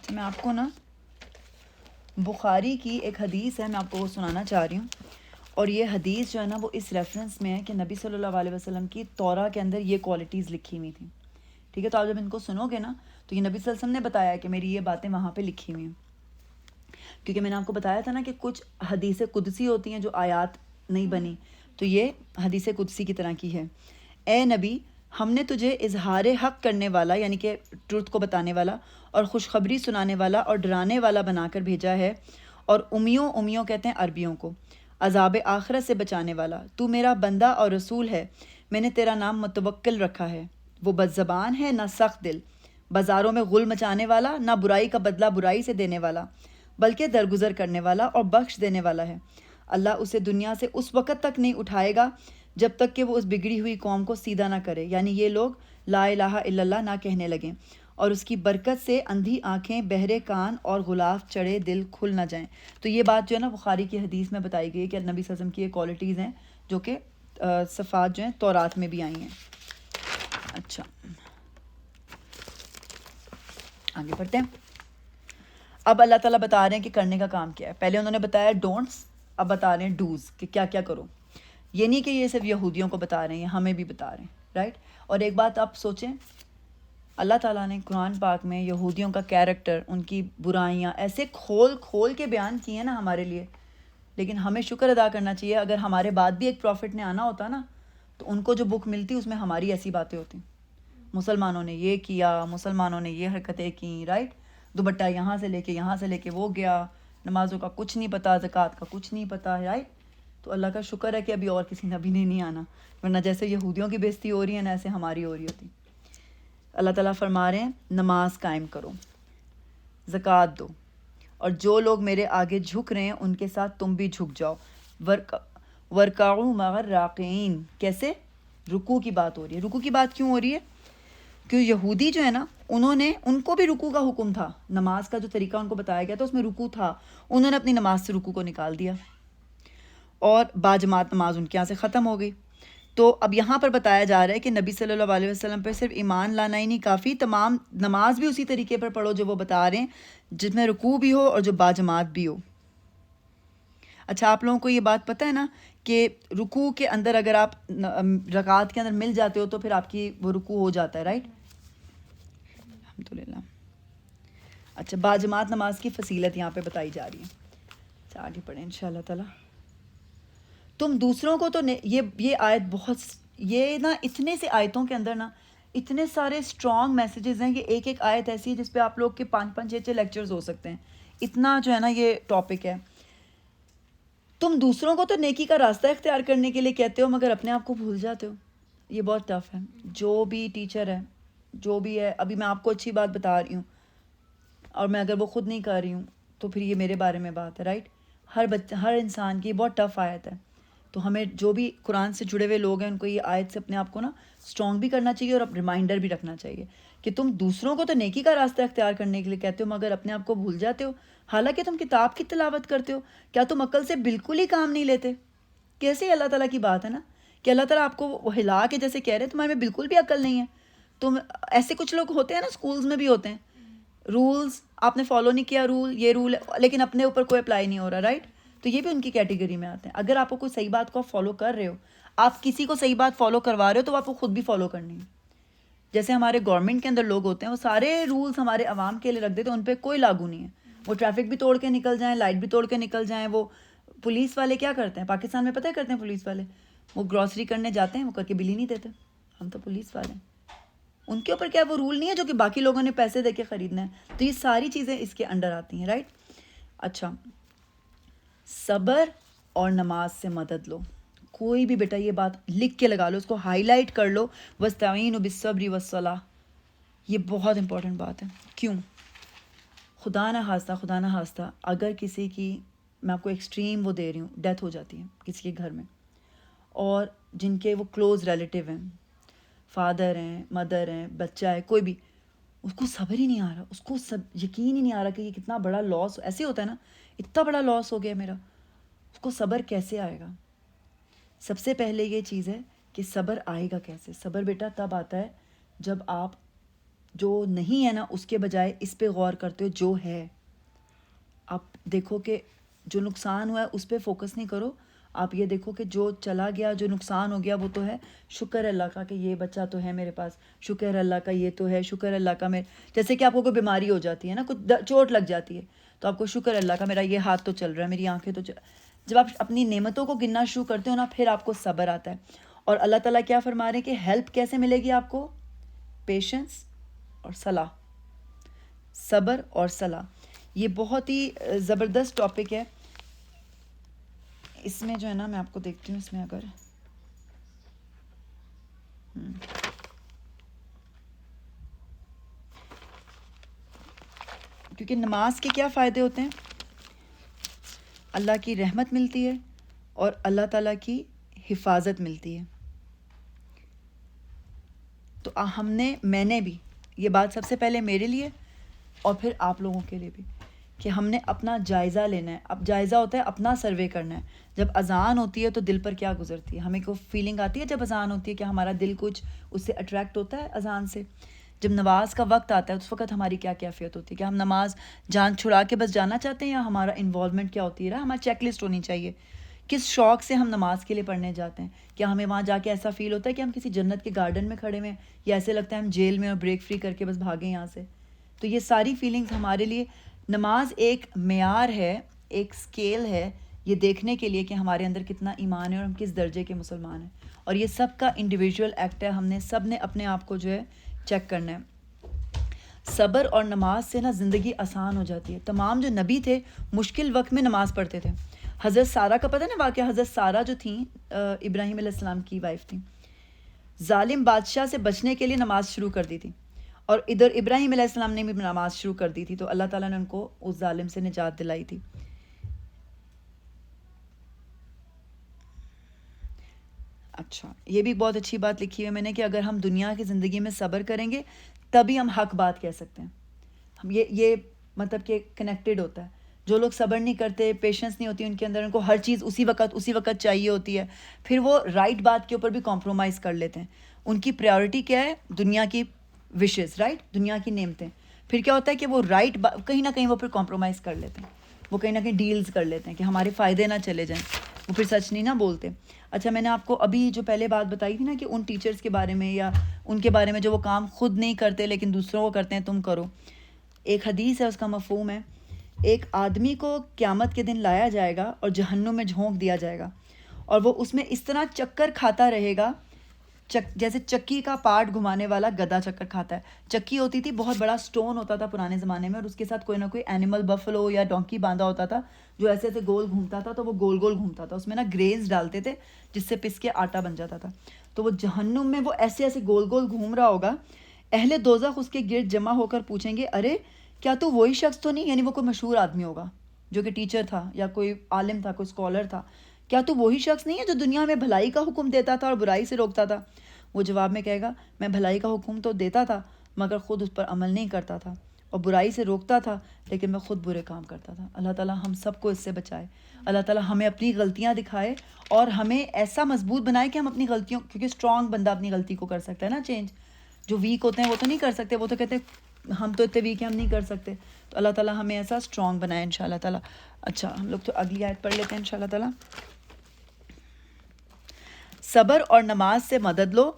میں آپ کو نا بخاری کی ایک حدیث ہے, میں آپ کو وہ سنانا چاہ رہی ہوں. اور یہ حدیث جو ہے نا وہ اس ریفرنس میں ہے کہ نبی صلی اللہ علیہ وسلم کی توراہ کے اندر یہ کوالٹیز لکھی ہوئی تھیں. ٹھیک ہے, تو آپ جب ان کو سنو گے نا تو یہ نبی صلی اللہ علیہ وسلم نے بتایا کہ میری یہ باتیں وہاں پہ لکھی ہوئی ہیں. کیونکہ میں نے آپ کو بتایا تھا نا کہ کچھ حدیث قدسی ہوتی ہیں جو آیات نہیں بنی, تو یہ حدیث قدسی کی طرح کی ہے. اے نبی, ہم نے تجھے اظہار حق کرنے والا یعنی کہ ٹروتھ کو بتانے والا اور خوشخبری سنانے والا اور ڈرانے والا بنا کر بھیجا ہے, اور امیوں کہتے ہیں عربیوں کو, عذاب آخرت سے بچانے والا. تو میرا بندہ اور رسول ہے, میں نے تیرا نام متوکل رکھا ہے. وہ بد زبان ہے نہ سخت دل, بازاروں میں غل مچانے والا, نہ برائی کا بدلہ برائی سے دینے والا, بلکہ درگزر کرنے والا اور بخش دینے والا ہے. اللہ اسے دنیا سے اس وقت تک نہیں اٹھائے گا جب تک کہ وہ اس بگڑی ہوئی قوم کو سیدھا نہ کرے, یعنی یہ لوگ لا الہ الا اللہ نہ کہنے لگیں, اور اس کی برکت سے اندھی آنکھیں, بہرے کان اور غلاف چڑھے دل کھل نہ جائیں. تو یہ بات جو ہے نا بخاری کی حدیث میں بتائی گئی کہ نبی صلی اللہ علیہ وسلم کی یہ کوالٹیز ہیں جو کہ صفات جو ہیں تورات میں بھی آئی ہیں. اچھا آگے بڑھتے ہیں. اب اللہ تعالیٰ بتا رہے ہیں کہ کرنے کا کام کیا ہے. پہلے انہوں نے بتایا ڈونٹس, اب بتا رہے ہیں ڈوز کہ کیا کیا کرو. یہ نہیں کہ یہ صرف یہودیوں کو بتا رہے ہیں, ہمیں بھی بتا رہے ہیں, رائٹ. اور ایک بات آپ سوچیں, اللہ تعالیٰ نے قرآن پاک میں یہودیوں کا کیریکٹر, ان کی برائیاں ایسے کھول کے بیان کی ہیں نا ہمارے لیے. لیکن ہمیں شکر ادا کرنا چاہیے, اگر ہمارے بعد بھی ایک پروفٹ نے آنا ہوتا نا تو ان کو جو بک ملتی اس میں ہماری ایسی باتیں ہوتی, مسلمانوں نے یہ کیا, مسلمانوں نے یہ حرکتیں کیں, رائٹ. دوپٹہ یہاں سے لے کے وہ گیا, نمازوں کا کچھ نہیں پتہ, زکوٰۃ کا کچھ نہیں پتہ, رائٹ. تو اللہ کا شکر ہے کہ ابھی اور کسی نبی نے نہیں آنا, ورنہ جیسے یہودیوں کی بےزتی ہو رہی ہے نا ایسے ہماری ہو رہی ہوتی. اللہ تعالیٰ فرما رہے ہیں نماز قائم کرو, زکوٰۃ دو, اور جو لوگ میرے آگے جھک رہے ہیں ان کے ساتھ تم بھی جھک جاؤ. ورکعوا مع الراکعین, کیسے؟ رکوع کی بات ہو رہی ہے. رکوع کی بات کیوں ہو رہی ہے؟ کیوں یہودی جو ہے نا انہوں نے, ان کو بھی رکوع کا حکم تھا, نماز کا جو طریقہ ان کو بتایا گیا تھا اس میں رکوع تھا, انہوں نے اپنی نماز سے رکوع کو نکال دیا اور باجماعت نماز ان کے یہاں سے ختم ہو گئی. تو اب یہاں پر بتایا جا رہا ہے کہ نبی صلی اللہ علیہ وسلم پہ صرف ایمان لانا ہی نہیں کافی, تمام نماز بھی اسی طریقے پر پڑھو جو وہ بتا رہے ہیں, جس میں رکوع بھی ہو اور جو باجماعت بھی ہو. اچھا, آپ لوگوں کو یہ بات پتہ ہے نا کہ رکوع کے اندر اگر آپ رکعت کے اندر مل جاتے ہو تو پھر آپ کی وہ رکوع ہو جاتا ہے, رائٹ؟ الحمدللہ. اچھا, باجماعت نماز کی فضیلت یہاں پہ بتائی جا رہی ہے, آگے پڑھیں انشاءاللہ تعالی. تم دوسروں کو تو یہ آیت بہت, یہ نا اتنے سے آیتوں کے اندر نا اتنے سارے اسٹرانگ میسیجز ہیں کہ ایک ایک آیت ایسی ہے جس پہ آپ لوگ کے 5 6 لیکچرز ہو سکتے ہیں, اتنا جو ہے نا یہ ٹاپک ہے. تم دوسروں کو تو نیکی کا راستہ اختیار کرنے کے لیے کہتے ہو مگر اپنے آپ کو بھول جاتے ہو. یہ بہت ٹف ہے. جو بھی ٹیچر ہے, جو بھی ہے, ابھی میں آپ کو اچھی بات بتا رہی ہوں اور میں اگر وہ خود نہیں کر رہی ہوں تو پھر یہ میرے بارے میں بات ہے, رائٹ؟ ہر انسان کی بہت ٹف آیت ہے. تو ہمیں جو بھی قرآن سے جڑے ہوئے لوگ ہیں ان کو یہ آیت سے اپنے آپ کو نا اسٹرانگ بھی کرنا چاہیے اور ریمائنڈر بھی رکھنا چاہیے کہ تم دوسروں کو تو نیکی کا راستہ اختیار کرنے کے لیے کہتے ہو مگر اپنے آپ کو بھول جاتے ہو, حالانکہ تم کتاب کی تلاوت کرتے ہو. کیا تم عقل سے بالکل ہی کام نہیں لیتے؟ کیسے اللہ تعالیٰ کی بات ہے نا کہ اللہ تعالیٰ آپ کو وہ ہلا کے جیسے کہہ رہے ہیں تمہارے میں بالکل بھی عقل نہیں ہے. تم ایسے کچھ لوگ ہوتے ہیں نا, اسکولز میں بھی ہوتے ہیں, رولز آپ نے فالو نہیں کیا, یہ رول ہے لیکن اپنے اوپر کوئی اپلائی نہیں ہو رہا, رائٹ؟ تو یہ بھی ان کی کیٹیگری میں آتے ہیں. اگر آپ کو کوئی صحیح بات کو آپ فالو کر رہے ہو, آپ کسی کو صحیح بات فالو کروا رہے ہو تو آپ کو خود بھی فالو کرنی ہے. جیسے ہمارے گورنمنٹ کے اندر لوگ ہوتے ہیں وہ سارے رولز ہمارے عوام کے لیے رکھ دیتے ہیں, ان پہ کوئی لاگو نہیں ہے. وہ ٹریفک بھی توڑ کے نکل جائیں, لائٹ بھی توڑ کے نکل جائیں. وہ پولیس والے کیا کرتے ہیں پاکستان میں پتہ کرتے ہیں پولیس والے, وہ گروسری کرنے جاتے ہیں, وہ کر کے بل ہی نہیں دیتے. ہم تو پولیس والے ہیں, ان کے اوپر کیا وہ رول نہیں ہے جو کہ باقی لوگوں نے پیسے دے کے خریدنا ہے. تو یہ ساری چیزیں اس کے انڈر آتی ہیں, رائٹ؟ اچھا, صبر اور نماز سے مدد لو. کوئی بھی بیٹا یہ بات لکھ کے لگا لو, اس کو ہائی لائٹ کر لو, وَاسْتَعِینُوا بِالصَّبْرِ وَالصَّلَاةِ. یہ بہت امپورٹنٹ بات ہے. کیوں؟ خدا نہ خواستہ اگر کسی کی, میں آپ کو ایکسٹریم وہ دے رہی ہوں, ڈیتھ ہو جاتی ہے کسی کے گھر میں, اور جن کے وہ کلوز ریلیٹیو ہیں, فادر ہیں, مدر ہیں, بچہ ہے, کوئی بھی, اس کو صبر ہی نہیں آ رہا, اس کو یقین ہی نہیں آ رہا کہ یہ کتنا بڑا لاس, ایسے ہوتا ہے نا, اتنا بڑا لاس ہو گیا میرا, اس کو صبر کیسے آئے گا؟ سب سے پہلے یہ چیز ہے کہ صبر آئے گا کیسے. صبر بیٹا تب آتا ہے جب آپ جو نہیں ہے نا اس کے بجائے اس پہ غور کرتے ہو جو ہے. آپ دیکھو کہ جو نقصان ہوا ہے اس پہ فوکس نہیں کرو, آپ یہ دیکھو کہ جو چلا گیا, جو نقصان ہو گیا وہ تو ہے, شکر اللہ کا کہ یہ بچہ تو ہے میرے پاس, شکر اللہ کا یہ تو ہے, شکر اللہ کا جیسے کہ آپ کو کوئی بیماری ہو جاتی ہے نا, کچھ چوٹ لگ جاتی ہے تو آپ کو شکر اللہ کا میرا یہ ہاتھ تو چل رہا ہے, میری آنکھیں تو جب آپ اپنی نعمتوں کو گننا شروع کرتے ہو نا پھر آپ کو صبر آتا ہے. اور اللہ تعالیٰ کیا فرما رہے ہیں کہ ہیلپ کیسے ملے گی آپ کو؟ پیشنس اور صلاح, صبر اور صلاح. یہ بہت ہی زبردست ٹاپک ہے. اس میں جو ہے نا میں آپ کو دیکھتی ہوں, اس میں اگر کیونکہ نماز کے کیا فائدے ہوتے ہیں؟ اللہ کی رحمت ملتی ہے اور اللہ تعالیٰ کی حفاظت ملتی ہے. تو میں نے بھی یہ بات سب سے پہلے میرے لیے اور پھر آپ لوگوں کے لیے بھی کہ ہم نے اپنا جائزہ لینا ہے. اب جائزہ ہوتا ہے اپنا سروے کرنا ہے. جب اذان ہوتی ہے تو دل پر کیا گزرتی ہے, ہمیں کوئی فیلنگ آتی ہے جب اذان ہوتی ہے کہ ہمارا دل کچھ اس سے اٹریکٹ ہوتا ہے اذان سے. جب نماز کا وقت آتا ہے اس وقت ہماری کیا کیفیت ہوتی ہے, کہ ہم نماز جان چھڑا کے بس جانا چاہتے ہیں یا ہمارا انوالومنٹ کیا ہوتی ہے, ہماری چیک لسٹ ہونی چاہیے. کس شوق سے ہم نماز کے لیے پڑھنے جاتے ہیں, کیا ہمیں وہاں جا کے ایسا فیل ہوتا ہے کہ ہم کسی جنت کے گارڈن میں کھڑے ہوئے ہیں, یا ایسے لگتا ہے ہم جیل میں اور بریک فری کر کے بس بھاگیں یہاں سے. تو یہ ساری فیلنگز ہمارے لیے, نماز ایک معیار ہے, ایک اسکیل ہے یہ دیکھنے کے لیے کہ ہمارے اندر کتنا ایمان ہے اور ہم کس درجے کے مسلمان ہیں. اور یہ سب کا انڈیویجول ایکٹ ہے, ہم نے سب نے اپنے آپ کو جو ہے چیک کرنا ہے. صبر اور نماز سے نا زندگی آسان ہو جاتی ہے. تمام جو نبی تھے مشکل وقت میں نماز پڑھتے تھے. حضرت سارہ کا پتہ نا واقعہ, حضرت سارہ جو تھیں ابراہیم علیہ السلام کی وائف تھیں, ظالم بادشاہ سے بچنے کے لیے نماز شروع کر دی تھی, اور ادھر ابراہیم علیہ السلام نے بھی نماز شروع کر دی تھی, تو اللہ تعالیٰ نے ان کو اس ظالم سے نجات دلائی تھی. اچھا, یہ بھی بہت اچھی بات لکھی ہے میں نے کہ اگر ہم دنیا کی زندگی میں صبر کریں گے تبھی ہم حق بات کہہ سکتے ہیں. ہم یہ مطلب کہ کنیکٹڈ ہوتا ہے. جو لوگ صبر نہیں کرتے, پیشنس نہیں ہوتی ان کے اندر, ان کو ہر چیز اسی وقت چاہیے ہوتی ہے, پھر وہ رائٹ بات کے اوپر بھی کمپرومائز کر لیتے ہیں. ان کی پریورٹی کیا ہے؟ دنیا کی وشز, رائٹ, دنیا کی نعمتیں. پھر کیا ہوتا ہے کہ وہ رائٹ کہیں نہ کہیں وہ پھر کمپرومائز کر لیتے ہیں, وہ کہیں نہ کہیں ڈیلز کر لیتے ہیں کہ ہمارے فائدے نہ چلے جائیں, وہ پھر سچ نہیں نہ بولتے. اچھا, میں نے آپ کو ابھی جو پہلے بات بتائی تھی نا کہ ان ٹیچرز کے بارے میں یا ان کے بارے میں جو وہ کام خود نہیں کرتے لیکن دوسروں کو کرتے ہیں, تم کرو. ایک حدیث ہے, اس کا مفہوم ہے, ایک آدمی کو قیامت کے دن لایا جائے گا اور جہنم میں جھونک دیا جائے گا, اور وہ اس میں اس طرح چکر کھاتا رہے گا جیسے چکی کا پارٹ گھمانے والا گدھا چکر کھاتا ہے. چکی ہوتی تھی, بہت بڑا سٹون ہوتا تھا پرانے زمانے میں, اور اس کے ساتھ کوئی نہ کوئی اینیمل, بفلو یا ڈونکی باندھا ہوتا تھا جو ایسے ایسے گول گھومتا تھا, تو وہ گول گول گھومتا تھا. اس میں نا گریز ڈالتے تھے جس سے پس کے آٹا بن جاتا تھا. تو وہ جہنم میں وہ ایسے ایسے گول گول گھوم رہا ہوگا. اہل دوزخ اس کے گرد جمع ہو کر پوچھیں گے, ارے کیا تو وہی شخص تو نہیں, یعنی وہ کوئی مشہور آدمی ہوگا جو کہ ٹیچر تھا یا کوئی عالم تھا, کوئی اسکالر تھا, کیا تو وہی شخص نہیں ہے جو دنیا میں بھلائی کا حکم دیتا تھا اور برائی سے روکتا تھا؟ وہ جواب میں کہے گا, میں بھلائی کا حکم تو دیتا تھا مگر خود اس پر عمل نہیں کرتا تھا, اور برائی سے روکتا تھا لیکن میں خود برے کام کرتا تھا. اللہ تعالیٰ ہم سب کو اس سے بچائے. اللہ تعالیٰ ہمیں اپنی غلطیاں دکھائے اور ہمیں ایسا مضبوط بنائے کہ ہم اپنی غلطیوں, کیونکہ اسٹرانگ بندہ اپنی غلطی کو کر سکتا ہے نا چینج. جو ویک ہوتے ہیں وہ تو نہیں کر سکتے, وہ تو کہتے ہیں ہم تو اتنے ویک ہیں, ہم نہیں کر سکتے. تو اللہ تعالیٰ ہمیں ایسا اسٹرانگ بنائے ان شاء اللہ تعالیٰ. اچھا, ہم لوگ تو اگلی آیت پڑھ لیتے ہیں ان شاء اللہ تعالیٰ. صبر اور نماز سے مدد لو,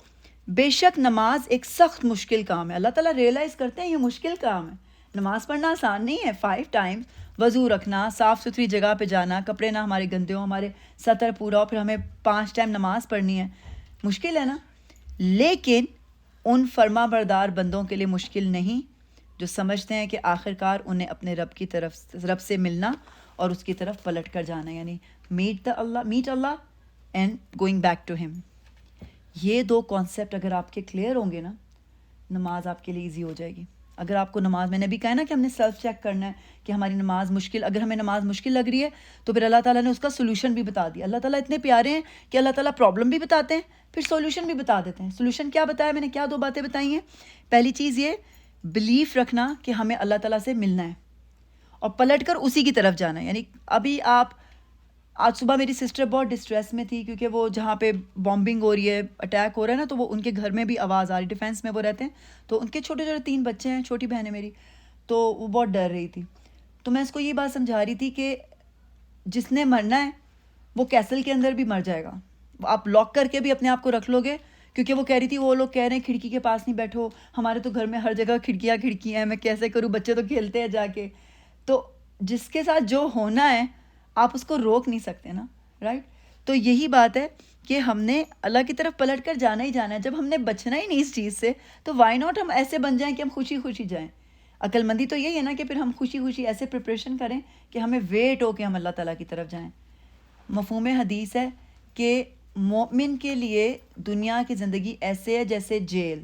بے شک نماز ایک سخت مشکل کام ہے. اللہ تعالیٰ ریئلائز کرتے ہیں یہ مشکل کام ہے. نماز پڑھنا آسان نہیں ہے. 5 ٹائم وضو رکھنا, صاف ستھری جگہ پہ جانا, کپڑے نہ ہمارے گندے ہوں, ہمارے سطر پورا ہو, پھر ہمیں 5 ٹائم نماز پڑھنی ہے, مشکل ہے نا. لیکن ان فرما بردار بندوں کے لیے مشکل نہیں جو سمجھتے ہیں کہ آخرکار انہیں اپنے رب سے ملنا اور اس کی طرف پلٹ کر جانا, یعنی meet Allah and going back to ہم. یہ 2 کانسیپٹ اگر آپ کے کلیئر ہوں گے نا, نماز آپ کے لیے ایزی ہو جائے گی. اگر آپ کو نماز, میں نے بھی کہا نا کہ ہم نے سیلف چیک کرنا ہے کہ ہماری نماز مشکل, اگر ہمیں نماز مشکل لگ رہی ہے تو پھر اللہ تعالیٰ نے اس کا سولوشن بھی بتا دیا. اللہ تعالیٰ اتنے پیارے ہیں کہ اللہ تعالیٰ پرابلم بھی بتاتے ہیں, پھر سولوشن بھی بتا دیتے ہیں. سولوشن کیا بتایا میں نے, کیا 2 باتیں بتائی ہیں. پہلی چیز یہ بلیف رکھنا کہ ہمیں اللہ تعالیٰ سے ملنا ہے اور پلٹ کر اسی کی طرف جانا ہے. یعنی ابھی آج صبح میری سسٹر بہت ڈسٹریس میں تھی کیونکہ وہ جہاں پہ بامبنگ ہو رہی ہے, اٹیک ہو رہا ہے نا, تو وہ ان کے گھر میں بھی آواز آ رہی, ڈیفینس میں وہ رہتے ہیں, تو ان کے چھوٹے چھوٹے 3 بچے ہیں, چھوٹی بہن ہے میری, تو وہ بہت ڈر رہی تھی. تو میں اس کو یہ بات سمجھا رہی تھی کہ جس نے مرنا ہے وہ کیسل کے اندر بھی مر جائے گا, آپ لاک کر کے بھی اپنے آپ کو رکھ لو گے. کیونکہ وہ کہہ رہی تھی, وہ لوگ کہہ رہے ہیں کھڑکی کے پاس نہیں بیٹھو, ہمارے تو گھر میں ہر جگہ کھڑکیاں ہیں, میں کیسے کروں, بچے تو کھیلتے ہیں جا کے. تو جس کے ساتھ جو ہونا ہے آپ اس کو روک نہیں سکتے نا, رائٹ. تو یہی بات ہے کہ ہم نے اللہ کی طرف پلٹ کر جانا ہی جانا ہے. جب ہم نے بچنا ہی نہیں اس چیز سے تو وائی ناٹ ہم ایسے بن جائیں کہ ہم خوشی خوشی جائیں. عقل مندی تو یہی ہے نا کہ پھر ہم خوشی خوشی ایسے پریپریشن کریں کہ ہمیں ویٹ ہو کہ ہم اللہ تعالیٰ کی طرف جائیں. مفہوم حدیث ہے کہ مومن کے لیے دنیا کی زندگی ایسے ہے جیسے جیل,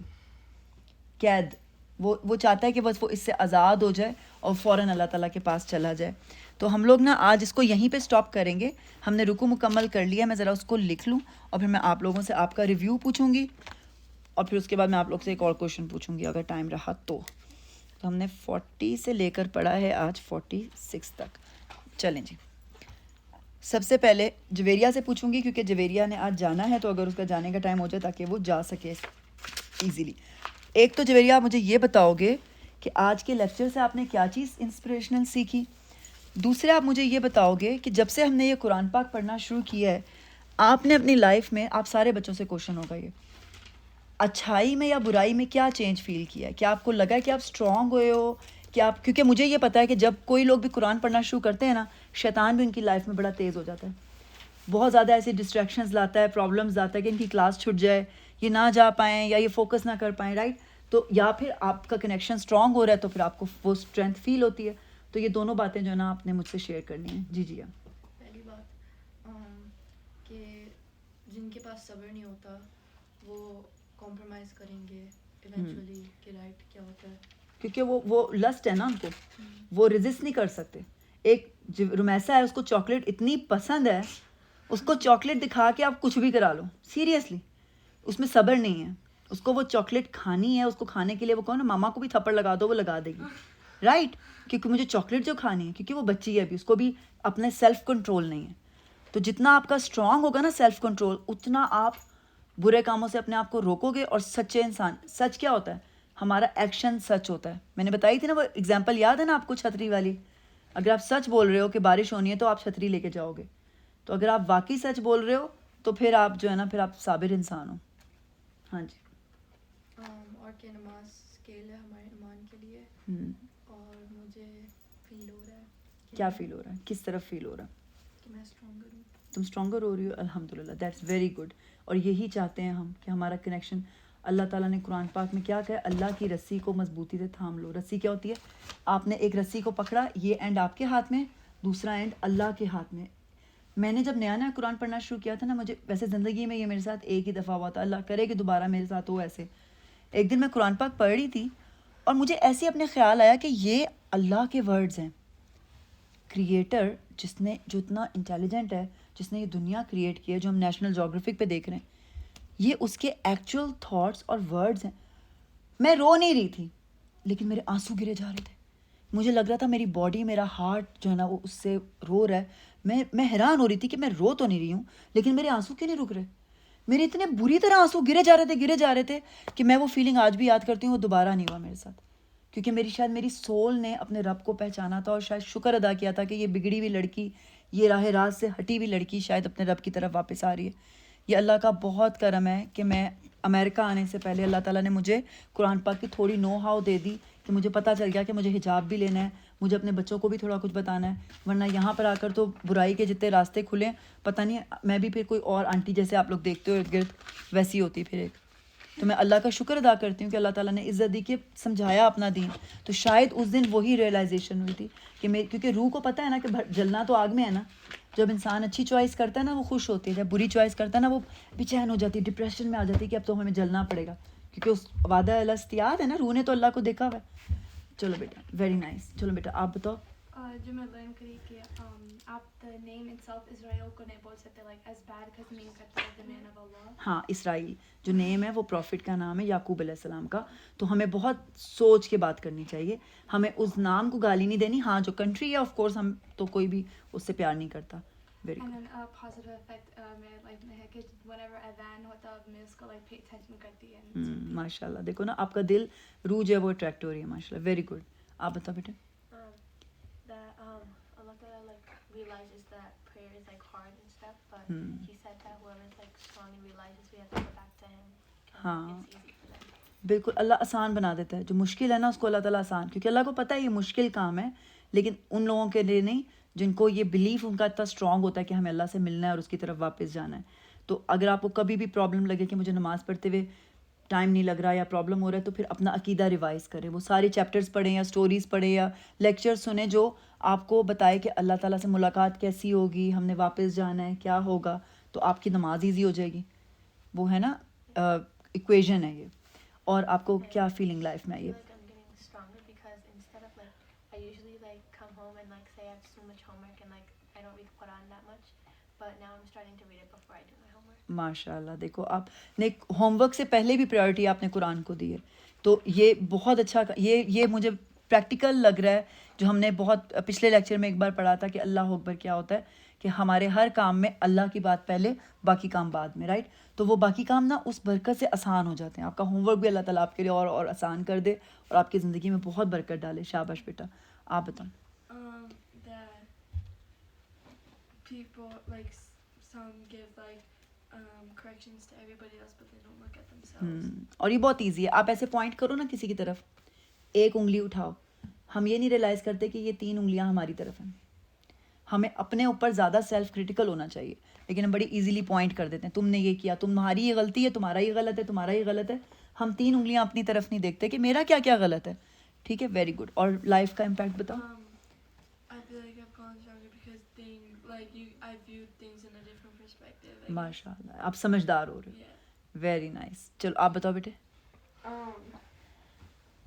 قید. وہ چاہتا ہے کہ بس وہ اس سے آزاد ہو جائے اور فوراً اللہ تعالیٰ کے پاس چلا جائے. تو ہم لوگ نا آج اس کو یہیں پہ سٹاپ کریں گے. ہم نے رکو مکمل کر لیا, میں ذرا اس کو لکھ لوں اور پھر میں آپ لوگوں سے آپ کا ریویو پوچھوں گی, اور پھر اس کے بعد میں آپ لوگ سے ایک اور کویشچن پوچھوں گی اگر ٹائم رہا تو. ہم نے 40 سے لے کر پڑھا ہے آج 46 تک. چلیں جی, سب سے پہلے جویریہ سے پوچھوں گی کیونکہ جویریہ نے آج جانا ہے, تو اگر اس کا جانے کا ٹائم ہو جائے تاکہ وہ جا سکے ایزیلی. ایک تو جویریہ مجھے یہ بتاؤ گے کہ آج کے لیکچر سے آپ نے کیا چیز انسپریشنل سیکھی. دوسرے آپ مجھے یہ بتاؤ گے کہ جب سے ہم نے یہ قرآن پاک پڑھنا شروع کیا ہے, آپ نے اپنی لائف میں, آپ سارے بچوں سے کوشچن ہوگا یہ, اچھائی میں یا برائی میں کیا چینج فیل کیا ہے؟ کیا آپ کو لگا ہے کہ آپ اسٹرانگ ہوئے ہو کہ آپ, کیونکہ مجھے یہ پتا ہے کہ جب کوئی لوگ بھی قرآن پڑھنا شروع کرتے ہیں نا, شیطان بھی ان کی لائف میں بڑا تیز ہو جاتا ہے, بہت زیادہ ایسے ڈسٹریکشنز لاتا ہے, پرابلمز لاتا ہے کہ ان کی کلاس چھٹ جائے, یہ نہ جا پائیں یا یہ فوکس نہ کر پائیں, رائٹ. تو یا پھر آپ کا کنیکشن اسٹرانگ ہو رہا ہے تو پھر آپ کو وہ اسٹرینتھ فیل ہوتی ہے. تو یہ دونوں باتیں جو ہے نا آپ نے مجھ سے شیئر کرنی ہیں. جی جی. پہلی بات کہ جن کے پاس صبر نہیں ہوتا وہ کمپرومائز کریں گے ایونچولی کہ رائٹ کیا ہوتا ہے, کیونکہ وہ لسٹ ہے نا ان کو, وہ ریزسٹ نہیں کر سکتے. ایک رمیسا ہے, اس کو چاکلیٹ اتنی پسند ہے, اس کو چاکلیٹ دکھا کے آپ کچھ بھی کرا لو, سیریسلی اس میں صبر نہیں ہے. اس کو وہ چاکلیٹ کھانی ہے, اس کو کھانے کے لیے وہ کہو نا ماما کو بھی تھپڑ لگا دو, وہ لگا دے گی, رائٹ, کیونکہ مجھے چاکلیٹ جو کھانی ہے, کیونکہ وہ بچی ہے ابھی, اس کو بھی اپنے سیلف کنٹرول نہیں ہے. تو جتنا آپ کا اسٹرانگ ہوگا نا سیلف کنٹرول, اتنا آپ برے کاموں سے اپنے آپ کو روکو گے. اور سچے انسان, سچ کیا ہوتا ہے, ہمارا ایکشن سچ ہوتا ہے. میں نے بتائی تھی نا وہ اگزامپل, یاد ہے نا آپ کو چھتری والی, اگر آپ سچ بول رہے ہو کہ بارش ہونی ہے تو آپ چھتری لے کے جاؤ گے. تو اگر آپ واقعی سچ بول رہے ہو تو پھر آپ جو ہے نا, پھر آپ صابر انسان ہو. ہاں جی. اور کہ نماز اسکیل ہے ہمارے ایمان کے لیے, اور مجھے فیل ہو رہا ہے. کیا فیل ہو رہا ہے, کس طرف فیل ہو رہا ہے؟ کہ میں اسٹرانگر ہوں. تم اسٹرانگر ہو رہی ہو, الحمد للہ, دیٹس ویری گڈ. اور یہی چاہتے ہیں ہم کہ ہمارا کنیکشن, اللہ تعالیٰ نے قرآن پاک میں کیا کہا, اللہ کی رسی کو مضبوطی سے تھام لو. رسی کیا ہوتی ہے, آپ نے ایک رسی کو پکڑا, یہ اینڈ آپ کے ہاتھ میں, دوسرا اینڈ اللہ کے ہاتھ میں. میں نے جب نیا قرآن پڑھنا شروع کیا تھا نا, مجھے ویسے زندگی میں یہ میرے ساتھ ایک ہی دفعہ ہوا تھا, اللہ کرے کہ دوبارہ میرے ساتھ ہو ایسے. ایک دن میں قرآن پاک پڑھ رہی تھی اور مجھے ایسے اپنے خیال آیا کہ یہ اللہ کے ورڈز ہیں. کریٹر جس نے, جو اتنا انٹیلیجنٹ ہے, جس نے یہ دنیا کریٹ کی ہے جو ہم نیشنل جیوگرافک پہ دیکھ رہے ہیں, یہ اس کے ایکچوئل تھاٹس اور ورڈز ہیں. میں رو نہیں رہی تھی لیکن میرے آنسو گرے جا رہے تھے. مجھے لگ رہا تھا میری باڈی, میرا ہارٹ جو ہے نا وہ اس سے رو رہا ہے. میں حیران ہو رہی تھی کہ میں رو تو نہیں رہی ہوں لیکن میرے آنسو کیوں نہیں رک رہے. میرے اتنے بری طرح آنسو گرے جا رہے تھے کہ میں وہ فیلنگ آج بھی یاد کرتی ہوں, وہ دوبارہ نہیں ہوا میرے ساتھ. کیونکہ شاید میری سول نے اپنے رب کو پہچانا تھا اور شاید شکر ادا کیا تھا کہ یہ بگڑی ہوئی لڑکی, یہ راہ راست سے ہٹی ہوئی لڑکی شاید اپنے رب کی طرف واپس آ رہی ہے. یہ اللہ کا بہت کرم ہے کہ میں امریکہ آنے سے پہلے اللہ تعالیٰ نے مجھے قرآن پاک کی تھوڑی نو ہاؤ دے دی کہ مجھے پتہ چل گیا کہ مجھے حجاب بھی لینا ہے, مجھے اپنے بچوں کو بھی تھوڑا کچھ بتانا ہے. ورنہ یہاں پر آ کر تو برائی کے جتنے راستے کھلیں, پتہ نہیں میں بھی پھر کوئی اور آنٹی جیسے آپ لوگ دیکھتے ہو ارد گرد ویسی ہوتی پھر ایک. تو میں اللہ کا شکر ادا کرتی ہوں کہ اللہ تعالیٰ نے عزت دی کہ سمجھایا اپنا دین. تو شاید اس دن وہی ریئلائزیشن ہوئی تھی کہ کیونکہ روح کو پتہ ہے نا کہ جلنا تو آگ میں ہے نا. جب انسان اچھی چوائس کرتا ہے نا وہ خوش ہوتی ہے, جب بری چوائس کرتا ہے نا وہ بے چین ہو جاتی ہے, ڈپریشن میں آ جاتی ہے کہ اب تو ہمیں جلنا پڑے گا, کیونکہ اس وعدہ الاستیاد ہے نا, روح نے تو اللہ کو دیکھا ہوا ہے. چلو بیٹا, ویری نائس. چلو بیٹا آپ بتاؤ. جو میں لرن کری کہ آپ the name itself اسرائیل کو نہیں بول سکتے like as bad because mean کرتا ہے the man of Allah. ہاں, اسرائیل جو نیم ہے وہ پروفٹ کا نام ہے, یعقوب علیہ السلام کا. تو ہمیں بہت سوچ کے بات کرنی چاہیے, ہمیں اس نام کو گالی نہیں دینی. ہاں جو کنٹری ہے آف کورس ہم تو کوئی بھی اس سے پیار نہیں کرتا. Very And good. then positive effect میرے لائف میں ہے کہ whenever اذان ہوتا میں اس کو like pay attention کرتی ہے. ماشاء اللہ, دیکھو نا آپ کا دل, روح جو ہے وہ اٹریکٹ ہو رہی ہے, ماشاء اللہ, ویری گڈ. آپ بتاؤ بیٹے. Allah Ta'ala like realizes that prayer is like hard and stuff, but He said that whoever is like strong and realizes we have to go back to Him, it's easy for them. بالکل, اللہ آسان بنا دیتا ہے. جو مشکل ہے نا اس کو اللہ تعالیٰ آسان, کیونکہ اللہ کو پتہ ہے یہ مشکل کام ہے, لیکن ان لوگوں کے لیے نہیں جن کو یہ بلیف ان کا اتنا اسٹرانگ ہوتا ہے کہ ہمیں اللہ سے ملنا ہے اور اس کی طرف واپس جانا ہے. تو اگر آپ کو کبھی بھی پرابلم لگے کہ مجھے نماز پڑھتے ہوئے ٹائم نہیں لگ رہا یا پرابلم ہو رہا ہے, تو پھر اپنا عقیدہ ریوائز کریں. وہ سارے چیپٹرز پڑھیں یا اسٹوریز پڑھیں یا لیکچر سنیں جو آپ کو بتائے کہ اللہ تعالیٰ سے ملاقات کیسی ہوگی, ہم نے واپس جانا ہے, کیا ہوگا, تو آپ کی نماز ایزی ہو جائے گی. وہ ہے نا ایکویژن ہے یہ. اور آپ کو کیا فیلنگ لائف میں آئی ہے؟ I feel like I'm getting stronger because instead of like I usually like come home and like say I have so much homework and like I don't read Quran that much, but now I'm starting to read it before I do my homework. ماشاء اللہ, دیکھو آپ نے ہوم ورک سے پہلے بھی پریورٹی آپ نے قرآن کو دی ہے, تو یہ بہت اچھا. یہ مجھے پریکٹیکل لگ رہا ہے, جو ہم نے بہت پچھلے لیکچر میں ایک بار پڑھا تھا کہ اللہ اکبر کیا ہوتا ہے, کہ ہمارے ہر کام میں اللہ کی بات پہلے, باقی کام بعد میں, رائٹ. تو وہ باقی کام نا اس برکت سے آسان ہو جاتے ہیں. آپ کا ہوم ورک بھی اللہ تعالیٰ آپ کے لیے اور آسان کر دے اور آپ کی زندگی میں بہت برکت ڈالے. شاباش بیٹا. آپ بتاؤ. That people like some give like corrections to everybody else but they don't look at themselves. اور یہ بہت ایزی ہے, آپ ایسے پوائنٹ کرو نا کسی کی طرف, ایک انگلی اٹھاؤ. ہم یہ نہیں ریئلائز کرتے کہ یہ 3 انگلیاں ہماری طرف ہیں. ہمیں اپنے اوپر زیادہ سیلف کریٹیکل ہونا چاہیے, لیکن ہم بڑی ایزیلی پوائنٹ کر دیتے ہیں, تم نے یہ کیا, تمہاری یہ غلطی ہے, تمہارا یہ غلط ہے, تمہارا یہ غلط ہے. ہم 3 انگلیاں اپنی طرف نہیں دیکھتے کہ میرا کیا کیا غلط ہے. ٹھیک ہے, ویری گڈ. اور لائف کا امپیکٹ بتاؤ. I feel like I've gone stronger because I viewed things in a different perspective. ماشاء اللہ, آپ سمجھدار ہو رہے ہو. Very nice. چلو آپ بتاؤ بیٹے.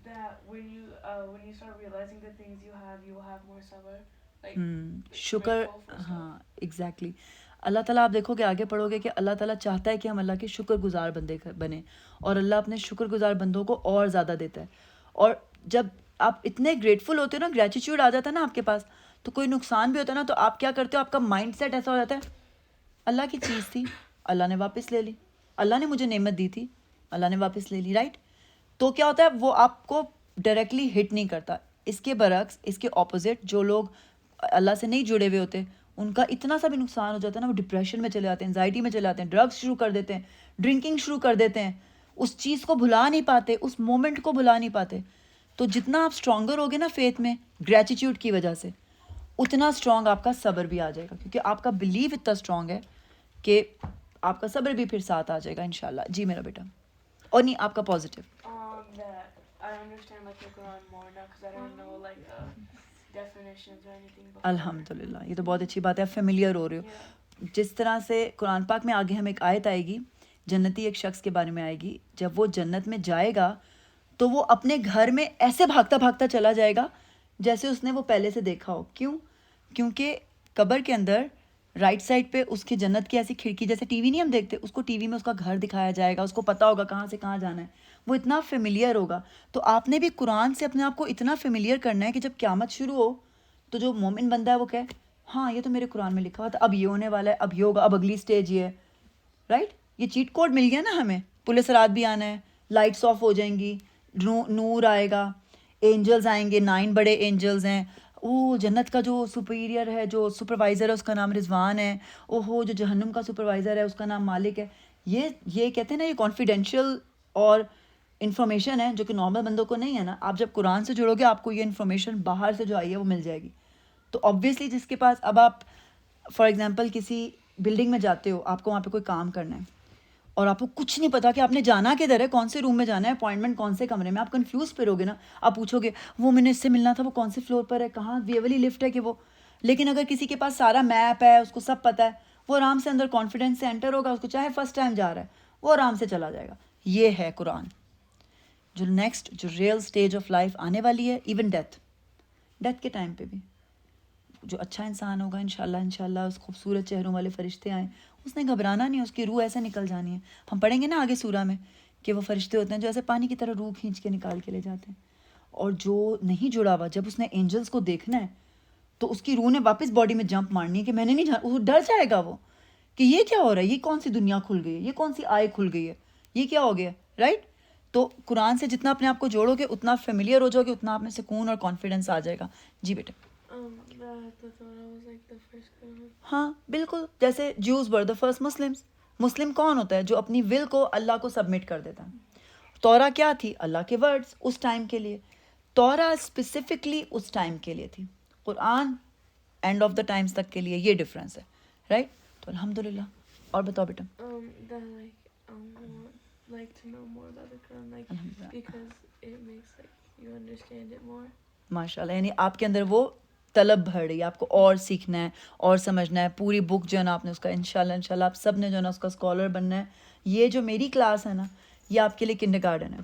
That when you start realizing the things you will have more sabr. Like شکر. grateful for stuff. ہاں ایگزیکٹلی. اللہ تعالیٰ آپ دیکھو کہ آگے پڑھو گے کہ اللہ تعالیٰ چاہتا ہے کہ ہم اللہ کے شکر گزار بندے بنیں, اور اللہ اپنے شکر گزار بندوں کو اور زیادہ دیتا ہے. اور جب آپ اتنے گریٹفل ہوتے ہو نا, گریٹیٹیوڈ آ جاتا ہے نا آپ کے پاس, تو کوئی نقصان بھی ہوتا ہے نا, تو آپ کیا کرتے ہو, آپ کا مائنڈ سیٹ ایسا ہو جاتا ہے اللہ کی چیز تھی, اللہ نے واپس لے لی, اللہ نے مجھے نعمت دی تھی, اللہ نے واپس لے لی, رائٹ. تو کیا ہوتا ہے, وہ آپ کو ڈائریکٹلی ہٹ نہیں کرتا. اس کے برعکس, اس کے اپوزٹ, جو لوگ اللہ سے نہیں جڑے ہوئے ہوتے ان کا اتنا سا بھی نقصان ہو جاتا ہے نا, وہ ڈپریشن میں چلے جاتے ہیں, انزائٹی میں چلے جاتے ہیں, ڈرگس شروع کر دیتے ہیں, ڈرنکنگ شروع کر دیتے ہیں, اس چیز کو بھلا نہیں پاتے, اس مومنٹ کو بھلا نہیں پاتے. تو جتنا آپ اسٹرانگر ہوگے نا فیتھ میں گریٹیٹیوڈ کی وجہ سے, اتنا اسٹرانگ آپ کا صبر بھی آ جائے گا, کیونکہ آپ کا بلیو اتنا اسٹرانگ ہے کہ آپ کا صبر بھی پھر ساتھ آ جائے گا انشاءاللہ. جی میرا بیٹا. اور نہیں, آپ کا positive. That I understand like the Quran more now because I don't know like definitions or anything before. الحمدللہ, یہ تو بہت اچھی بات ہے, آپ فیملیئر ہو رہے ہو. Yeah. جس طرح سے قرآن پاک میں آگے ہم ایک آیت آئے گی, جنتی ایک شخص کے بارے میں آئے گی, جب وہ جنت میں جائے گا تو وہ اپنے گھر میں ایسے بھاگتا بھاگتا چلا جائے گا جیسے اس نے وہ پہلے سے دیکھا ہو. کیوں؟ کیونکہ قبر کے اندر رائٹ سائڈ پہ اس کی جنت کی ایسی کھڑکی, جیسے ٹی وی نہیں ہم دیکھتے, اس کو ٹی وی میں اس کا گھر دکھایا جائے گا, اس کو پتہ ہوگا کہاں سے کہاں جانا ہے, وہ اتنا فیملیئر ہوگا. تو آپ نے بھی قرآن سے اپنے آپ کو اتنا فیملیئر کرنا ہے کہ جب قیامت شروع ہو تو جو مومن بندہ ہے وہ کہے ہاں یہ تو میرے قرآن میں لکھا ہوا تھا, اب یہ ہونے والا ہے, اب یہ ہوگا, اب اگلی سٹیج یہ ہے, رائٹ. یہ چیٹ کوڈ مل گیا نا ہمیں, پولیس رات بھی آنا ہے, لائٹس آف ہو جائیں گی, نور آئے گا, اینجلز آئیں گے, 9 بڑے اینجلز ہیں, وہ جنت کا جو سپیریئر ہے, جو سپروائزر ہے اس کا نام رضوان ہے, اوہو جو جہنم کا سپروائزر ہے اس کا نام مالک ہے. یہ کہتے ہیں نا, یہ کانفیڈینشیل اور انفارمیشن ہے جو کہ نارمل بندوں کو نہیں ہے نا. آپ جب قرآن سے جڑو گے آپ کو یہ انفارمیشن باہر سے جو آئی ہے وہ مل جائے گی. تو آبویسلی جس کے پاس, اب آپ فار ایگزامپل کسی بلڈنگ میں جاتے ہو, آپ کو وہاں پہ کوئی کام کرنا ہے اور آپ کو کچھ نہیں پتا کہ آپ نے جانا کدھر ہے, کون سے روم میں جانا ہے, اپوائنٹمنٹ کون سے کمرے میں, آپ کنفیوز پھر ہوگے نا. آپ پوچھو گے وہ میں نے اس سے ملنا تھا, وہ کون سے فلور پر ہے, کہاں یہ والی لفٹ ہے کہ وہ. لیکن اگر کسی کے پاس سارا میپ ہے, اس کو سب پتہ ہے, وہ آرام سے اندر کانفیڈنس سے انٹر ہوگا, اس کو چاہے فرسٹ ٹائم جا رہا ہے وہ آرام سے چلا جائے گا. یہ ہے قرآن. جو نیکسٹ جو ریئل سٹیج آف لائف آنے والی ہے, ایون ڈیتھ کے ٹائم پہ بھی جو اچھا انسان ہوگا انشاءاللہ اس خوبصورت چہروں والے فرشتے آئیں, اس نے گھبرانا نہیں, اس کی روح ایسے نکل جانی ہے. ہم پڑھیں گے نا آگے سورہ میں کہ وہ فرشتے ہوتے ہیں جو ایسے پانی کی طرح روح کھینچ کے نکال کے لے جاتے ہیں. اور جو نہیں جڑا ہوا, جب اس نے اینجلس کو دیکھنا ہے تو اس کی روح نے واپس باڈی میں جمپ مارنی ہے کہ میں نے نہیں وہ ڈر جائے گا وہ کہ یہ کیا ہو رہا ہے, یہ کون سی دنیا کھل گئی ہے, یہ کون سی آئے کھل گئی ہے, یہ کیا ہو گیا, رائٹ. تو قرآن سے جتنا اپنے آپ کو جوڑو گے اتنا فیملیئر ہو جاؤ گے, اتنا آپ میں سکون اور کانفیڈنس آ جائے گا. جی بیٹا. The Torah was like the first Quran. ہاں بالکل, جیسے Jews were the first Muslims. مسلم کون ہوتا ہے؟ جو اپنی ول کو اللہ کو سبمٹ کر دیتا ہے. تورا کیا تھی؟ اللہ کے ورڈز اس ٹائم کے لیے. تورا اسپیسیفکلی اس ٹائم کے لیے تھی, قرآن اینڈ آف دا ٹائمس تک کے لیے. یہ ڈفرینس ہے, رائٹ. تو الحمدللہ. اور بتاؤ بیٹا. Then like to know more about the Quran, like Alhamdulillah. because it makes like you understand it more. ماشاء اللہ, یعنی آپ کے اندر وہ طلب بڑھ رہی ہے, آپ کو اور سیکھنا ہے اور سمجھنا ہے. پوری بک جو ہے نا آپ نے اس کا انشاءاللہ آپ سب نے جو ہے نا اس کا اسکالر بننا ہے. یہ جو میری کلاس ہے نا یہ آپ کے لیے کنڈر گارڈن ہے,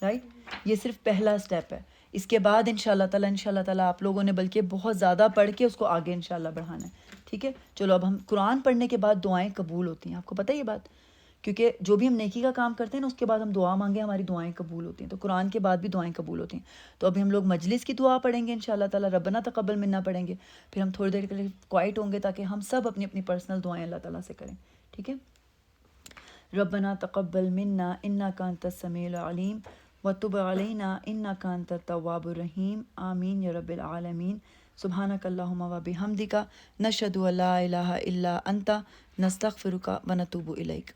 رائٹ. یہ صرف پہلا اسٹیپ ہے. اس کے بعد انشاءاللہ تعالیٰ آپ لوگوں نے بلکہ بہت زیادہ پڑھ کے اس کو آگے انشاءاللہ بڑھانا ہے. ٹھیک ہے, چلو. اب ہم قرآن پڑھنے کے بعد دعائیں قبول ہوتی ہیں, آپ کو پتہ ہے یہ بات, کیونکہ جو بھی ہم نیکی کا کام کرتے ہیں نا اس کے بعد ہم دعا مانگیں ہماری دعائیں قبول ہوتی ہیں. تو قرآن کے بعد بھی دعائیں قبول ہوتی ہیں. تو ابھی ہم لوگ مجلس کی دعا پڑھیں گے انشاءاللہ تعالیٰ, ربنا تقبل منا پڑھیں گے, پھر ہم تھوڑی دیر کے لیے کوائٹ ہوں گے تاکہ ہم سب اپنی اپنی پرسنل دعائیں اللہ تعالیٰ سے کریں. ٹھیک ہے. ربنا تقبل منا انک انت السمیع العلیم وتب علینا انک انت التواب الرحیم. آمین یا رب العالمین. سبحانک اللہم و بحمدک نشہد ان لا الہ الا انت نستغفرک و نتوب الیک.